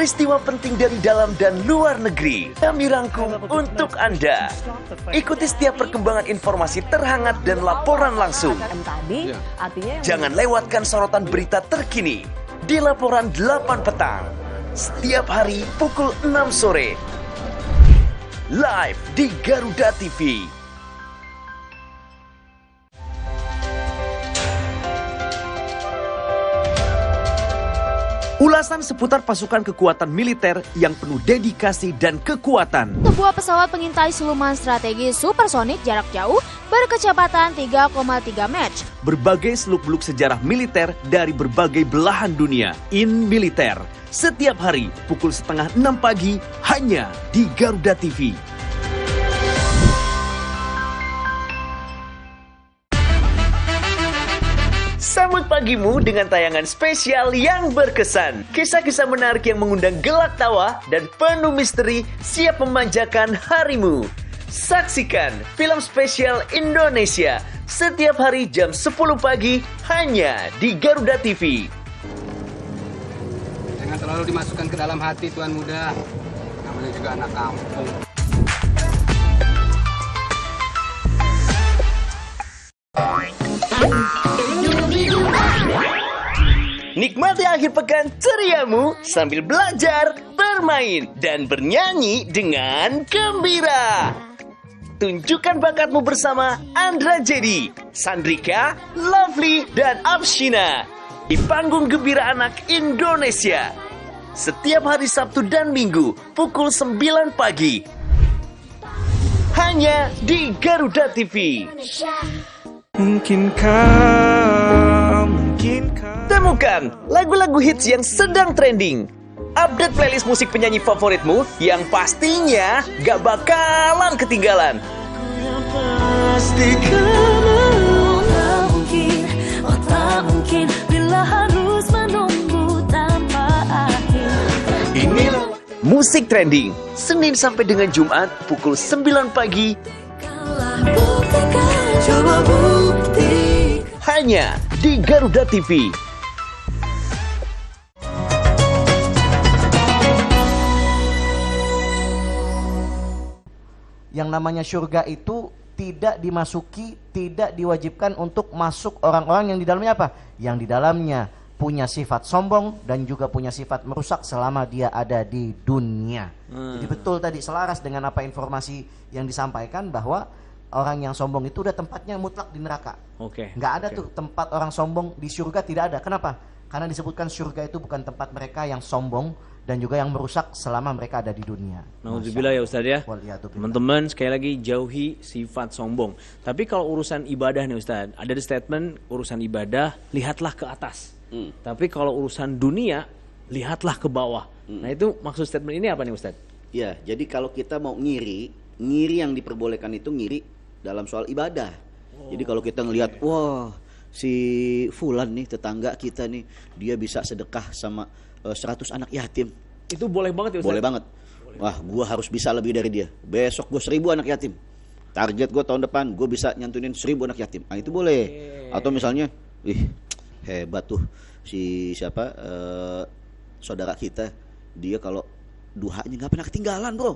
Peristiwa penting dari dalam dan luar negeri kami rangkum untuk Anda. Ikuti setiap perkembangan informasi terhangat dan laporan langsung. Jangan lewatkan sorotan berita terkini di Laporan 8 Petang. Setiap hari pukul 6 sore. Live di Garuda TV. Ulasan seputar pasukan kekuatan militer yang penuh dedikasi dan kekuatan. Sebuah pesawat pengintai siluman strategis supersonik jarak jauh berkecepatan 3,3 Mach. Berbagai seluk-beluk sejarah militer dari berbagai belahan dunia. In Militer. Setiap hari pukul 5:30 pagi hanya di Garuda TV. Sambut pagimu dengan tayangan spesial yang berkesan. Kisah-kisah menarik yang mengundang gelak tawa dan penuh misteri siap memanjakan harimu. Saksikan film spesial Indonesia setiap hari jam 10 pagi hanya di Garuda TV. Jangan terlalu dimasukkan ke dalam hati tuan muda. Namanya juga anak kampung. Nikmati akhir pekan ceriamu sambil belajar, bermain, dan bernyanyi dengan gembira. Tunjukkan bakatmu bersama Andra Jadi, Sandrika, Lovely, dan Abshina di panggung Gembira Anak Indonesia. Setiap hari Sabtu dan Minggu pukul 9 pagi. Hanya di Garuda TV. Temukan lagu-lagu hits yang sedang trending. Update playlist musik penyanyi favoritmu yang pastinya gak bakalan ketinggalan. Musik trending Senin sampai dengan Jumat pukul 9 pagi. Hanya di Garuda TV. Yang namanya surga itu tidak dimasuki, tidak diwajibkan untuk masuk orang-orang yang di dalamnya apa? Yang di dalamnya punya sifat sombong dan juga punya sifat merusak selama dia ada di dunia. Jadi betul tadi selaras dengan apa informasi yang disampaikan bahwa orang yang sombong itu udah tempatnya mutlak di neraka. Nggak ada tuh tempat orang sombong di surga, tidak ada. Kenapa? Karena disebutkan surga itu bukan tempat mereka yang sombong dan juga yang merusak selama mereka ada di dunia. Nauzubillah ya Ustaz ya. Teman-teman sekali lagi jauhi sifat sombong. Tapi kalau urusan ibadah nih Ustaz, ada di statement urusan ibadah lihatlah ke atas. Tapi kalau urusan dunia lihatlah ke bawah. Nah itu maksud statement ini apa nih Ustaz? Ya, jadi kalau kita mau ngiri yang diperbolehkan itu ngiri dalam soal ibadah. Jadi kalau kita ngelihat, wah si Fulan nih tetangga kita nih, dia bisa sedekah sama 100 anak yatim. Itu boleh banget ya Ustaz? Boleh banget. Wah, gua harus bisa lebih dari dia. Besok gua 1000 anak yatim. Target gua tahun depan gua bisa nyantunin 1000 anak yatim. Nah, itu boleh. Atau misalnya, hebat tuh si siapa saudara kita, dia kalau duhanya nggak pernah ketinggalan bro.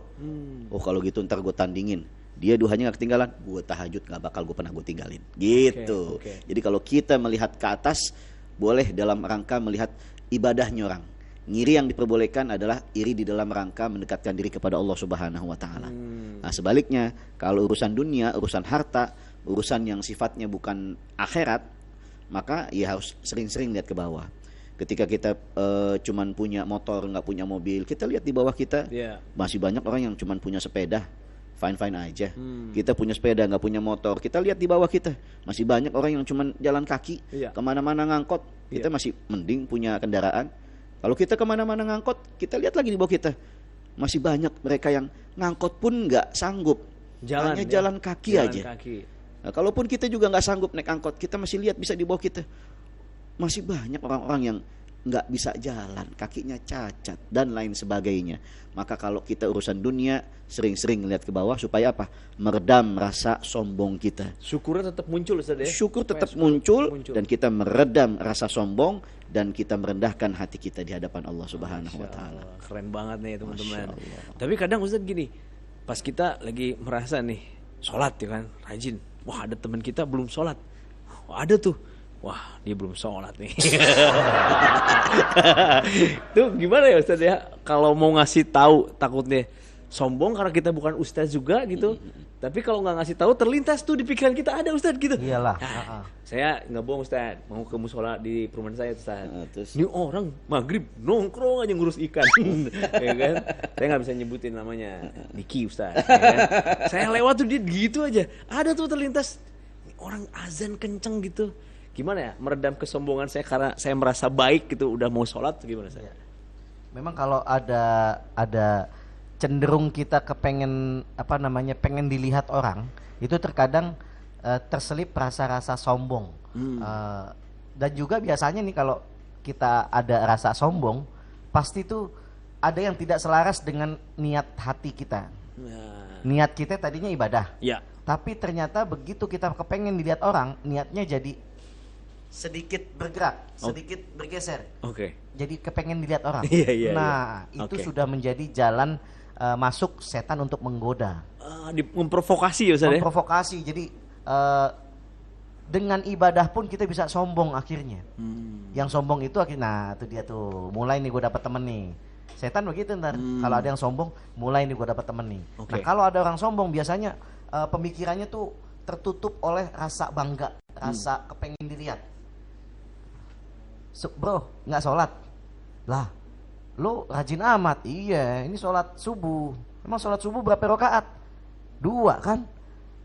Oh kalau gitu ntar gue tandingin, dia duhanya nggak ketinggalan, gue tahajud nggak bakal gue pernah gue tinggalin gitu. Jadi kalau kita melihat ke atas boleh dalam rangka melihat ibadahnya orang. Ngiri yang diperbolehkan adalah iri di dalam rangka mendekatkan diri kepada Allah Subhanahu wa taala. Nah, sebaliknya kalau urusan dunia, urusan harta, urusan yang sifatnya bukan akhirat, maka ya harus sering-sering lihat ke bawah. Ketika kita cuman punya motor, nggak punya mobil, kita lihat di bawah kita, masih banyak orang yang cuman punya sepeda, fine-fine aja. Kita punya sepeda, nggak punya motor, kita lihat di bawah kita, masih banyak orang yang cuman jalan kaki, kemana-mana ngangkot, kita masih mending punya kendaraan. Kalau kita kemana-mana ngangkot, kita lihat lagi di bawah kita, masih banyak mereka yang ngangkot pun nggak sanggup, hanya jalan kaki aja. Nah, kalaupun kita juga nggak sanggup naik angkot, kita masih lihat bisa di bawah kita, masih banyak orang-orang yang nggak bisa jalan, kakinya cacat dan lain sebagainya. Maka kalau kita urusan dunia, sering-sering lihat ke bawah supaya apa? Meredam rasa sombong kita. Syukurnya tetap muncul Ustaz ya. Syukur tetap muncul dan kita meredam rasa sombong dan kita merendahkan hati kita di hadapan Allah Subhanahu wa taala. Keren banget nih teman-teman. Tapi kadang Ustaz gini, pas kita lagi merasa nih sholat ya kan, rajin. Wah ada teman kita belum sholat. Wah, ada tuh. Wah dia belum sholat nih. Tuh gimana ya Ustaz ya? Kalau mau ngasih tahu takutnya sombong karena kita bukan ustaz juga gitu. Tapi kalau nggak ngasih tahu terlintas tuh di pikiran kita ada ustaz gitu. Iyalah. Saya nggak bohong ustaz, mau ke musola di perumahan saya ustaz. Terus Ini orang maghrib nongkrong aja ngurus ikan, ya kan? Saya nggak bisa nyebutin namanya, Diki ustaz. Ya kan? Saya lewat tuh dia gitu aja. Ada tuh terlintas orang azan kenceng gitu. Gimana ya meredam kesombongan saya karena saya merasa baik gitu udah mau sholat gimana saya? Memang kalau ada cenderung kita kepengen pengen dilihat orang, itu terkadang terselip rasa-rasa sombong. Dan juga biasanya nih kalau kita ada rasa sombong, pasti tuh ada yang tidak selaras dengan niat hati kita. Niat kita tadinya ibadah. Ya. Tapi ternyata begitu kita kepengen dilihat orang, niatnya jadi sedikit bergerak, sedikit bergeser. Oke. Jadi kepengen dilihat orang. Iya. Nah, itu sudah menjadi jalan masuk setan untuk menggoda. Memprovokasi ya Ustaz ya? Memprovokasi. Jadi dengan ibadah pun kita bisa sombong akhirnya. Yang sombong itu akhirnya, nah itu dia tuh. Mulai nih gue dapet temen nih. Setan begitu ntar. Kalau ada yang sombong, mulai nih gue dapet temen nih. Nah kalau ada orang sombong biasanya pemikirannya tuh tertutup oleh rasa bangga, rasa kepengen dilihat. Bro, nggak sholat? Lah, lu rajin amat. Iya, ini sholat subuh. Emang sholat subuh berapa rakaat? 2 kan?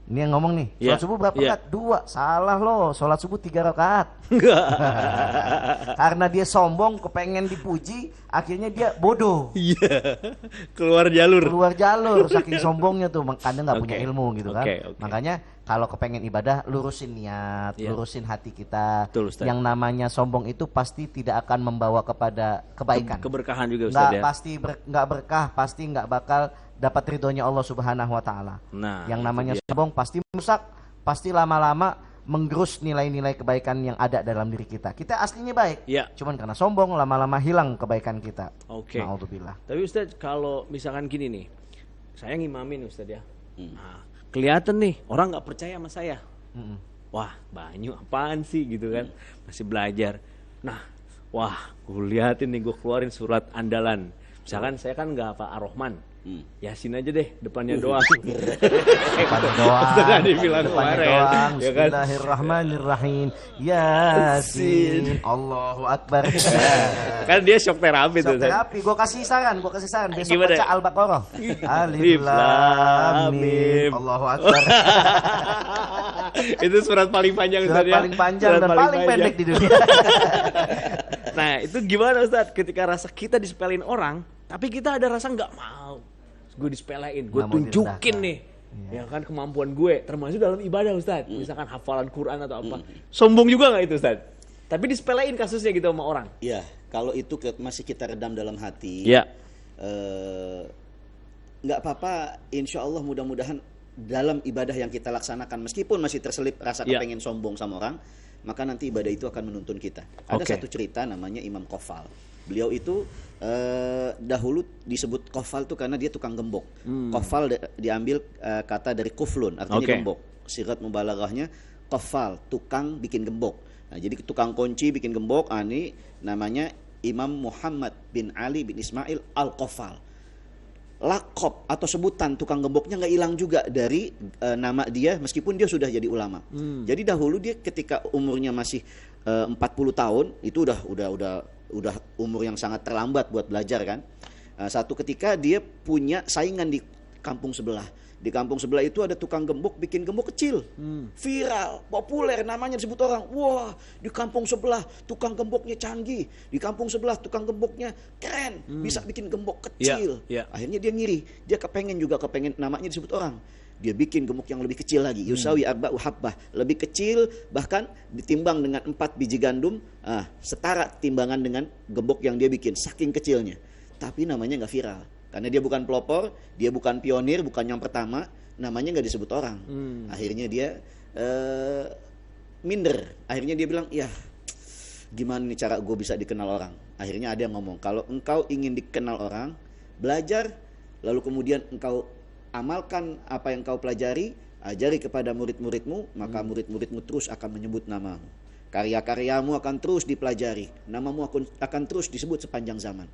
Ini yang ngomong nih, sholat subuh berapa rakaat? 2. Salah lo, sholat subuh 3 rakaat. Karena dia sombong, kepengen dipuji, akhirnya dia bodoh. Iya. Keluar jalur, saking sombongnya tuh, kadang nggak punya ilmu gitu kan. Makanya kalau kepengen ibadah, lurusin niat, lurusin hati kita. Betul, Ustaz. Yang namanya sombong itu pasti tidak akan membawa kepada kebaikan. Keberkahan juga Ustaz ya. Pasti nggak berkah, pasti nggak bakal dapat ridhonya Allah Subhanahu Wa Taala. Nah, yang namanya sombong pasti merusak, pasti lama-lama menggerus nilai-nilai kebaikan yang ada dalam diri kita. Kita aslinya baik, cuman karena sombong lama-lama hilang kebaikan kita. Oke. Naudzubillah. Tapi Ustaz kalau misalkan gini nih, saya ngimamin Ustaz ya. Nah, kelihatan nih orang nggak percaya sama saya. Wah, Banyu apaan sih gitu kan? Masih belajar. Nah, wah, gue liatin nih, gue keluarin surat andalan. Misalkan saya kan nggak apa Ar-Rahman. Yasin aja deh, depannya doang. Depannya doang. Sudah dibilang depannya kemarin. doang. Ya kan? Bismillahirrahmanirrahim. Yasin. Allahu Akbar. Kan dia shock terapi tuh. Shock terapi. Gue kasih saran. Besok Gimana? baca Al-Baqarah. Alif Lam Mim. Allahu Akbar. Itu surat paling panjang Surat Ustaz ya. paling panjang dan paling pendek di dunia. Nah, itu gimana Ustaz ketika rasa kita disepelin orang, tapi kita ada rasa nggak mau. Gue disepelein, gue tunjukin nih. Ya kan kemampuan gue, termasuk dalam ibadah Ustaz. Misalkan hafalan Quran atau apa. Sombong juga nggak itu Ustaz? Tapi disepelein kasusnya gitu sama orang. Iya, kalau itu masih kita redam dalam hati. Iya. Nggak apa-apa, insya Allah mudah-mudahan dalam ibadah yang kita laksanakan, meskipun masih terselip rasa kepengen sombong sama orang, maka nanti ibadah itu akan menuntun kita. Ada satu cerita namanya Imam Qofal. Beliau itu dahulu disebut Qofal tuh karena dia tukang gembok. Qofal diambil kata dari kuflun, artinya gembok. Sirat mubalaghahnya Qofal, tukang bikin gembok. Nah, jadi tukang kunci bikin gembok, ini namanya Imam Muhammad bin Ali bin Ismail Al-Qofal. Lakob atau sebutan tukang gemboknya nggak hilang juga dari nama dia meskipun dia sudah jadi ulama. Jadi dahulu dia ketika umurnya masih 40 tahun itu udah umur yang sangat terlambat buat belajar kan. Satu ketika dia punya saingan di kampung sebelah. Di kampung sebelah itu ada tukang gembok bikin gembok kecil. Viral, populer, namanya disebut orang. Wah, di kampung sebelah tukang gemboknya canggih. Di kampung sebelah tukang gemboknya keren, bisa bikin gembok kecil. Akhirnya dia ngiri, dia kepengen namanya disebut orang. Dia bikin gembok yang lebih kecil lagi. Yusawi arba'u habbah, lebih kecil bahkan ditimbang dengan 4 biji gandum, setara timbangan dengan gembok yang dia bikin, saking kecilnya. Tapi namanya nggak viral. Karena dia bukan pelopor, dia bukan pionir, bukan yang pertama, namanya nggak disebut orang. Akhirnya dia minder. Akhirnya dia bilang, ya gimana nih cara gue bisa dikenal orang? Akhirnya ada yang ngomong, kalau engkau ingin dikenal orang, belajar, lalu kemudian engkau amalkan apa yang kau pelajari, ajari kepada murid-muridmu, maka murid-muridmu terus akan menyebut namamu. Karya-karyamu akan terus dipelajari, namamu akan terus disebut sepanjang zaman.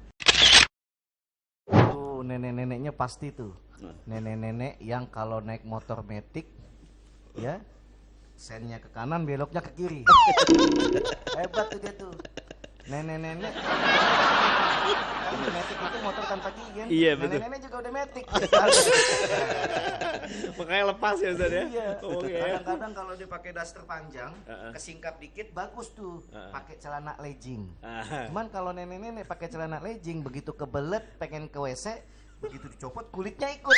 nenek-neneknya pasti tuh. Nenek-nenek yang kalau naik motor metik ya sennya ke kanan beloknya ke kiri. Hebat tuh dia tuh. Nenek-nenek metik itu motor tanpa gigi kan? Iya betul. Nenek-nenek juga udah metik. Makanya lepas ya Ustaz ya. Iya. Kadang-kadang kalau dia pakai daster panjang, kesingkap dikit bagus tuh. Pakai celana legging. Cuman kalau nenek-nenek pakai celana legging begitu kebelet pengen ke WC, begitu dicopot kulitnya ikut.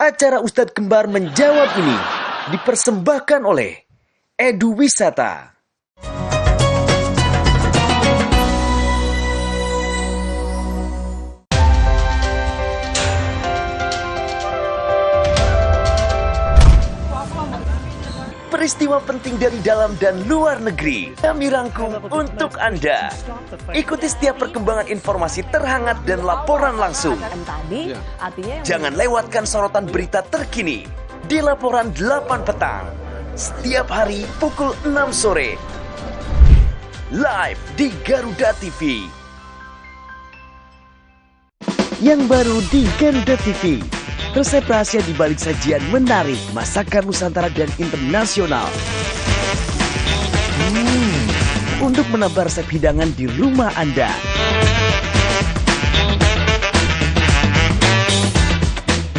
Acara Ustadz Kembar menjawab ini dipersembahkan oleh Edu Wisata. Peristiwa penting dari dalam dan luar negeri kami rangkum untuk Anda. Ikuti setiap perkembangan informasi terhangat dan laporan langsung. Jangan lewatkan sorotan berita terkini di Laporan 8 petang. Setiap hari pukul 6 sore. Live di Garuda TV. Yang baru di Garuda TV. Resep rahasia di balik sajian menarik, masakan Nusantara dan internasional. Untuk menambah resep hidangan di rumah Anda.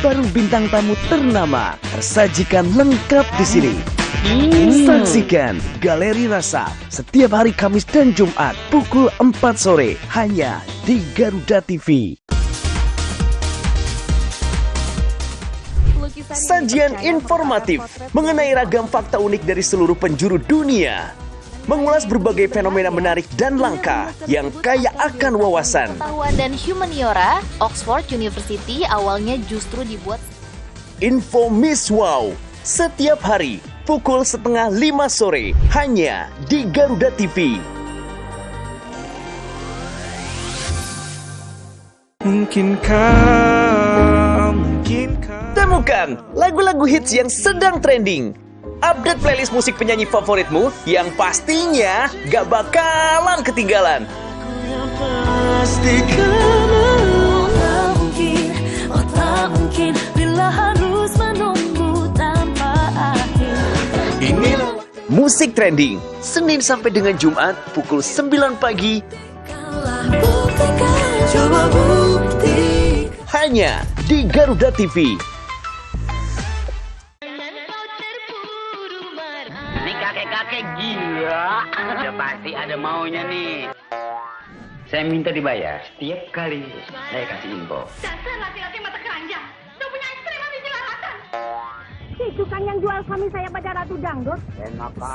Baru bintang tamu ternama tersajikan lengkap di sini. Saksikan Galeri Rasa setiap hari Kamis dan Jumat pukul 4 sore hanya di Garuda TV. Sajian informatif mengenai ragam fakta unik dari seluruh penjuru dunia. Mengulas berbagai fenomena menarik dan langka yang kaya akan wawasan. Pengetahuan dan humaniora, Oxford University awalnya justru dibuat Info Miss Wow setiap hari pukul 4:30 sore hanya di Garuda TV. Temukan lagu-lagu hits yang sedang trending. Update playlist musik penyanyi favoritmu yang pastinya gak bakalan ketinggalan. Musik trending Senin sampai dengan Jumat pukul 9 pagi hanya di Garuda TV. Ini kakek-kakek gila. Udah pasti ada maunya nih. Saya minta dibayar setiap kali saya kasih info. Dasar laki-laki mata keranjang. Tuh punya ekstreman penjelasan. Si tukang yang jual suami saya pada Ratu Dangdut.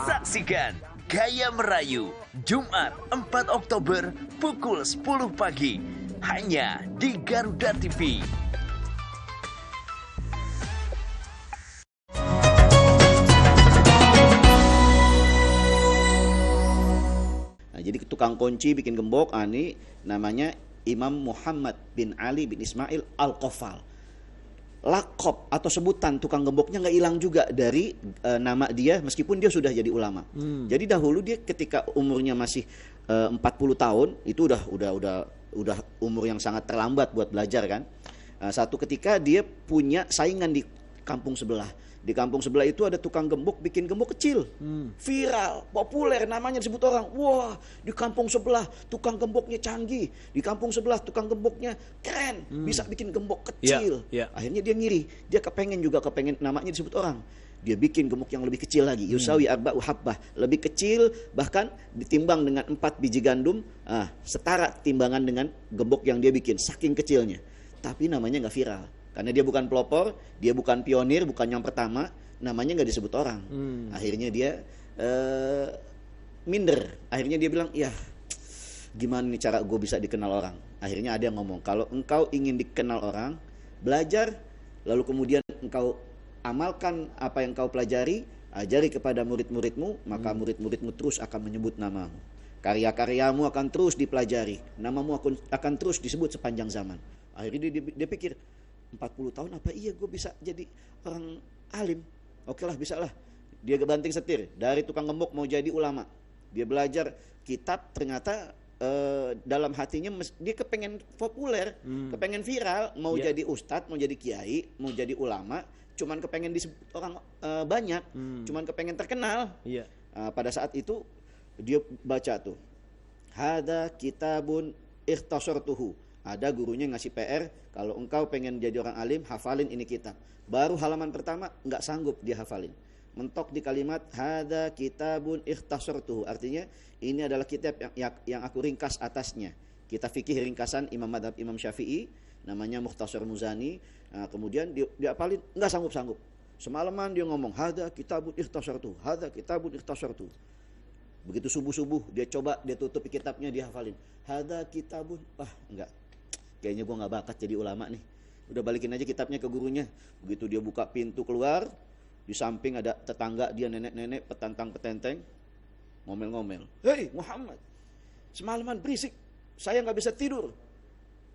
Saksikan Gaya Merayu Jumat 4 Oktober pukul 10 pagi hanya di Garuda TV. Nah, jadi tukang kunci bikin gembok, ini namanya Imam Muhammad bin Ali bin Ismail Al-Qofal. Lakop atau sebutan tukang gemboknya nggak hilang juga dari nama dia meskipun dia sudah jadi ulama. Jadi dahulu dia ketika umurnya masih 40 tahun itu udah umur yang sangat terlambat buat belajar kan. Satu ketika dia punya saingan di kampung sebelah. Di kampung sebelah itu ada tukang gembok bikin gembok kecil, viral, populer, namanya disebut orang. Wah, di kampung sebelah tukang gemboknya canggih, di kampung sebelah tukang gemboknya keren, bisa bikin gembok kecil. Akhirnya dia ngiri, dia kepengen namanya disebut orang. Dia bikin gembok yang lebih kecil lagi, yusawi arba'u habbah, lebih kecil bahkan ditimbang dengan 4 biji gandum, setara timbangan dengan gembok yang dia bikin, saking kecilnya. Tapi namanya nggak viral. Karena dia bukan pelopor, dia bukan pionir, bukan yang pertama, namanya nggak disebut orang. Akhirnya dia minder. Akhirnya dia bilang, ya gimana nih cara gue bisa dikenal orang? Akhirnya ada yang ngomong, kalau engkau ingin dikenal orang, belajar, lalu kemudian engkau amalkan apa yang kau pelajari, ajari kepada murid-muridmu, maka murid-muridmu terus akan menyebut namamu. Karya-karyamu akan terus dipelajari, namamu akan terus disebut sepanjang zaman. Akhirnya dia pikir, 40 tahun apa iya gue bisa jadi orang alim? Oke lah, bisa lah. Dia banting setir dari tukang gembok mau jadi ulama. Dia belajar kitab, ternyata dalam hatinya dia kepengen populer, kepengen viral, mau jadi ustadz, mau jadi kiai, mau jadi ulama, cuman kepengen disebut orang banyak, cuman kepengen terkenal. Pada saat itu dia baca tuh, hada kitabun ikhtasartuhu. Ada gurunya ngasih PR, kalau engkau pengen jadi orang alim, hafalin ini kitab. Baru halaman pertama nggak sanggup dia hafalin. Mentok di kalimat hada kitabun ikhtasartuhu. Artinya ini adalah kitab yang aku ringkas atasnya. Kitab fikih ringkasan Imam Madhab Imam Syafi'i, namanya Mukhtasar Muzani. Nah, kemudian dia hafalin, nggak sanggup. Semalaman dia ngomong hada kitabun ikhtasartuhu, hada kitabun ikhtasartuhu. Begitu subuh-subuh dia coba, dia tutup kitabnya, dia hafalin hada kitabun. Enggak, kayaknya gua nggak bakat jadi ulama nih, udah balikin aja kitabnya ke gurunya. Begitu dia buka pintu keluar, di samping ada tetangga dia, nenek-nenek petantang petenteng, ngomel-ngomel, hei Muhammad, semalaman berisik, saya nggak bisa tidur.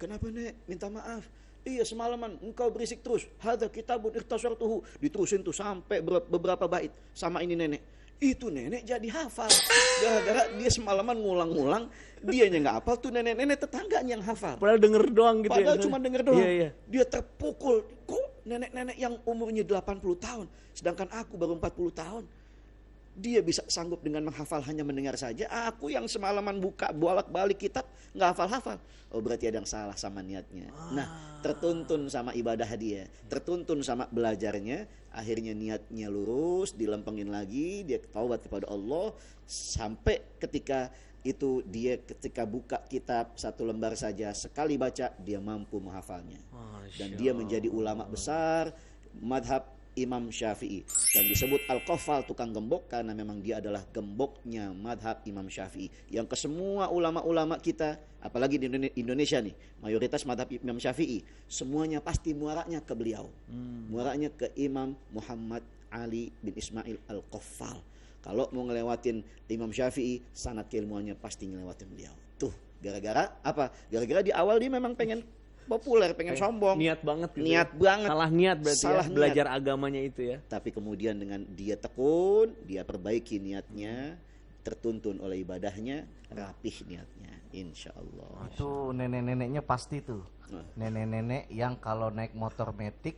Kenapa nek? Minta maaf. Iya, semalaman engkau berisik terus, hada kitabun ikhtasartuhu. Diterusin tuh sampai beberapa bait sama ini nenek. Itu nenek jadi hafal. Gara-gara dia semalaman ngulang-ngulang, dianya nggak hafal, tuh nenek-nenek tetangganya yang hafal. Padahal denger doang gitu. Padahal cuma denger doang. Iya. Dia terpukul. Kok nenek-nenek yang umurnya 80 tahun, sedangkan aku baru 40 tahun. Dia bisa sanggup dengan menghafal hanya mendengar saja. Aku yang semalaman buka bolak-balik kitab nggak hafal-hafal. Oh, berarti ada yang salah sama niatnya. Nah, tertuntun sama ibadah dia, tertuntun sama belajarnya, akhirnya niatnya lurus, dilempengin lagi, dia taubat kepada Allah, sampai ketika itu dia ketika buka kitab satu lembar saja, sekali baca dia mampu menghafalnya. Dan dia menjadi ulama besar madhab Imam Syafi'i, dan disebut Al-Qaffal, tukang gembok, karena memang dia adalah gemboknya madhab Imam Syafi'i. Yang ke semua ulama-ulama kita, apalagi di Indonesia nih, mayoritas madhab Imam Syafi'i, semuanya pasti muaranya ke beliau, muaranya ke Imam Muhammad Ali bin Ismail Al-Qaffal. Kalau mau ngelewatin Imam Syafi'i, sanad keilmuannya pasti ngelewatin beliau. Tuh, gara-gara apa? Gara-gara di awal dia memang pengen populer, pengen sombong, niat banget gitu. Niat banget. Salah niat berarti Salah ya, belajar agamanya itu ya. Tapi kemudian dengan dia tekun, dia perbaiki niatnya, tertuntun oleh ibadahnya, rapih niatnya, insya Allah. Itu nenek-neneknya pasti tuh, nenek-nenek yang kalau naik motor metik,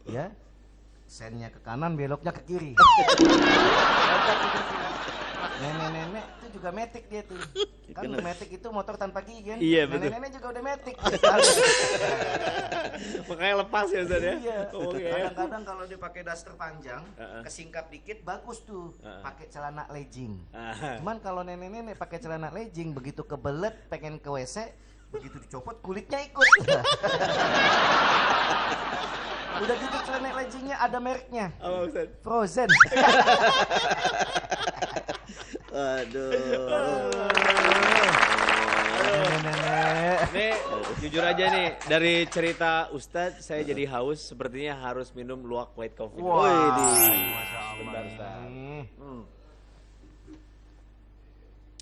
ya, sennya ke kanan, beloknya ke kiri. Nenek-nenek itu juga metik dia tuh. Kan metik itu motor tanpa gigi kan? Iya, betul. Nenek-nenek juga udah metik. Makanya lepas ya Ustaz ya. Iya. Kadang-kadang kalau dia pakai daster panjang, kesingkap dikit bagus tuh. Pakai celana legging. Cuman kalau nenek-nenek pakai celana legging, begitu kebelet pengen ke WC, begitu dicopot kulitnya ikut. Udah gitu celana leggingnya ada mereknya. Apa Ustaz? Frozen. Aduh. Nenek. Nih, jujur aja nih, dari cerita Ustadz saya jadi haus, sepertinya harus minum luwak white coffee. Wah, Masya Allah. Bentar, Ustaz.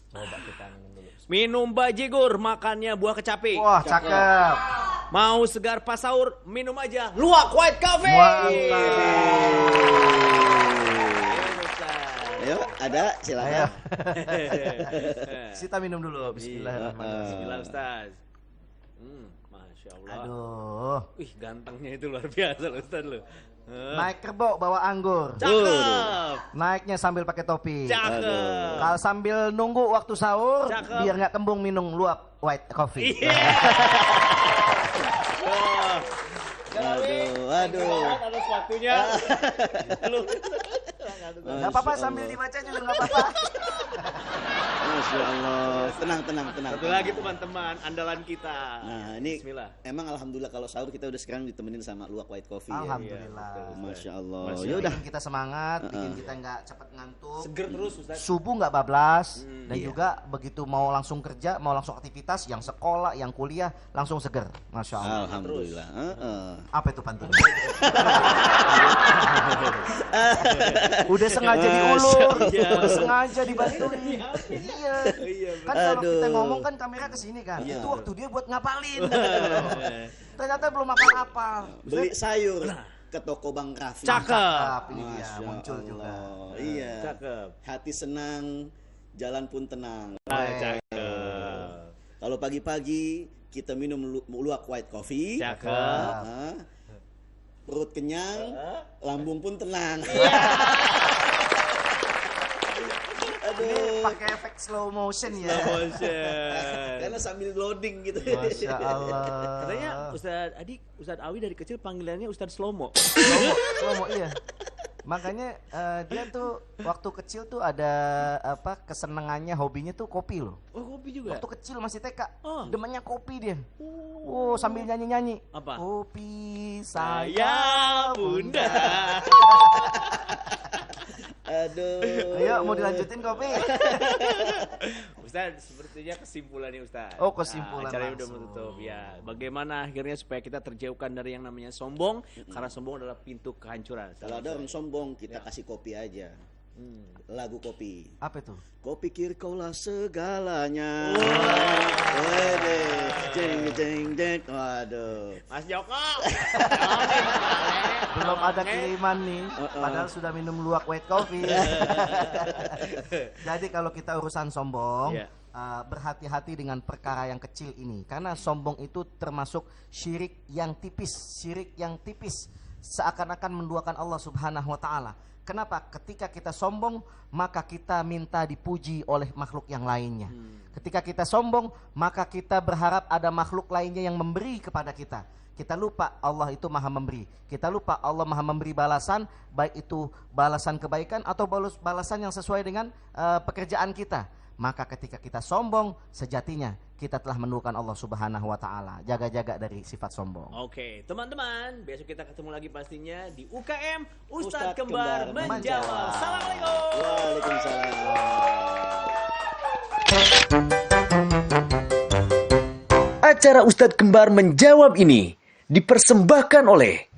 Coba kita minum dulu. Minum bajigur, makannya buah kecapi. Wah, cakep. Mau segar pas sahur, minum aja luwak white coffee. Ayo, ada, silakan. Sita minum dulu. Bismillahirrahmanirrahim. Bismillah Ustaz. Masya Allah. Aduh. Wih, gantengnya itu luar biasa Ustaz lu. Naik kerbau bawa anggur. Cakep. Naiknya sambil pakai topi. Cakep. Kalau sambil nunggu waktu sahur, Cakep. biar nggak kembung minum luwak white coffee. Aduh. Atas waktunya. Gak apa-apa, sambil dibaca juga gak apa-apa. Masya Allah. Tenang. Satu lagi teman-teman, andalan kita. Nah, ini Bismillah. emang alhamdulillah kalau sahur kita udah sekarang ditemenin sama luwak white coffee. Alhamdulillah. Ya. Masya Allah. Masya Ya udah. Bikin kita semangat, bikin kita nggak cepet ngantuk. Seger terus Ustaz. Subuh nggak bablas, dan Iya. juga begitu mau langsung kerja, mau langsung aktivitas, yang sekolah, yang kuliah langsung seger. Masya Allah. Alhamdulillah. Apa itu pantun? Udah sengaja diulur, udah sengaja dibantuin. Iya. Kan kalau kita ngomong kan kamera kesini kan. Itu waktu dia buat ngapalin. Ternyata belum apa-apa. Beli sayur ke toko Bang Raffi. Cakep. Ini dia muncul juga. Iya. Cakep. Hati senang, jalan pun tenang. Cakep. Kalau pagi-pagi kita minum luwak white coffee. Cakep. Perut kenyang, lambung pun tenang. Ini pakai efek slow motion ya. Slow motion. Karena sambil loading gitu. Masya Allah. Katanya Ustadz Awi dari kecil panggilannya Ustadz Slomo. Slomo iya. Makanya dia tuh waktu kecil tuh ada kesenangannya, hobinya tuh kopi loh. Oh, kopi juga. Waktu kecil masih TK. Demennya kopi dia. Oh, sambil nyanyi-nyanyi. Apa? Kopi saya bunda. Aduh. Ayo mau dilanjutin kopi. Ustaz, sepertinya kesimpulannya Ustaz. Oh, kesimpulan acaranya udah langsung. menutup ya. Bagaimana akhirnya supaya kita terjauhkan dari yang namanya sombong, karena sombong adalah pintu kehancuran. Kalau ada orang sombong, kita kasih kopi aja. Lagu kopi. Apa itu? Kau pikir kaulah segalanya. Jeng. Waduh. Mas Joko. Belum ada kiriman nih, padahal sudah minum luwak white coffee. Jadi kalau kita urusan sombong, berhati-hati dengan perkara yang kecil ini, karena sombong itu termasuk syirik yang tipis, seakan-akan menduakan Allah Subhanahu wa taala. Kenapa? Ketika kita sombong, maka kita minta dipuji oleh makhluk yang lainnya. Ketika kita sombong, maka kita berharap ada makhluk lainnya yang memberi kepada kita. Kita lupa Allah itu maha memberi. Kita lupa Allah maha memberi balasan, baik itu balasan kebaikan atau balasan yang sesuai dengan pekerjaan kita. Maka ketika kita sombong, sejatinya kita telah menduakan Allah Subhanahu wa taala. Jaga-jaga dari sifat sombong. Oke, teman-teman, besok kita ketemu lagi pastinya di UKM Ustadz Kembar menjawab. Assalamualaikum. Waalaikumsalam. Acara Ustadz Kembar menjawab ini dipersembahkan oleh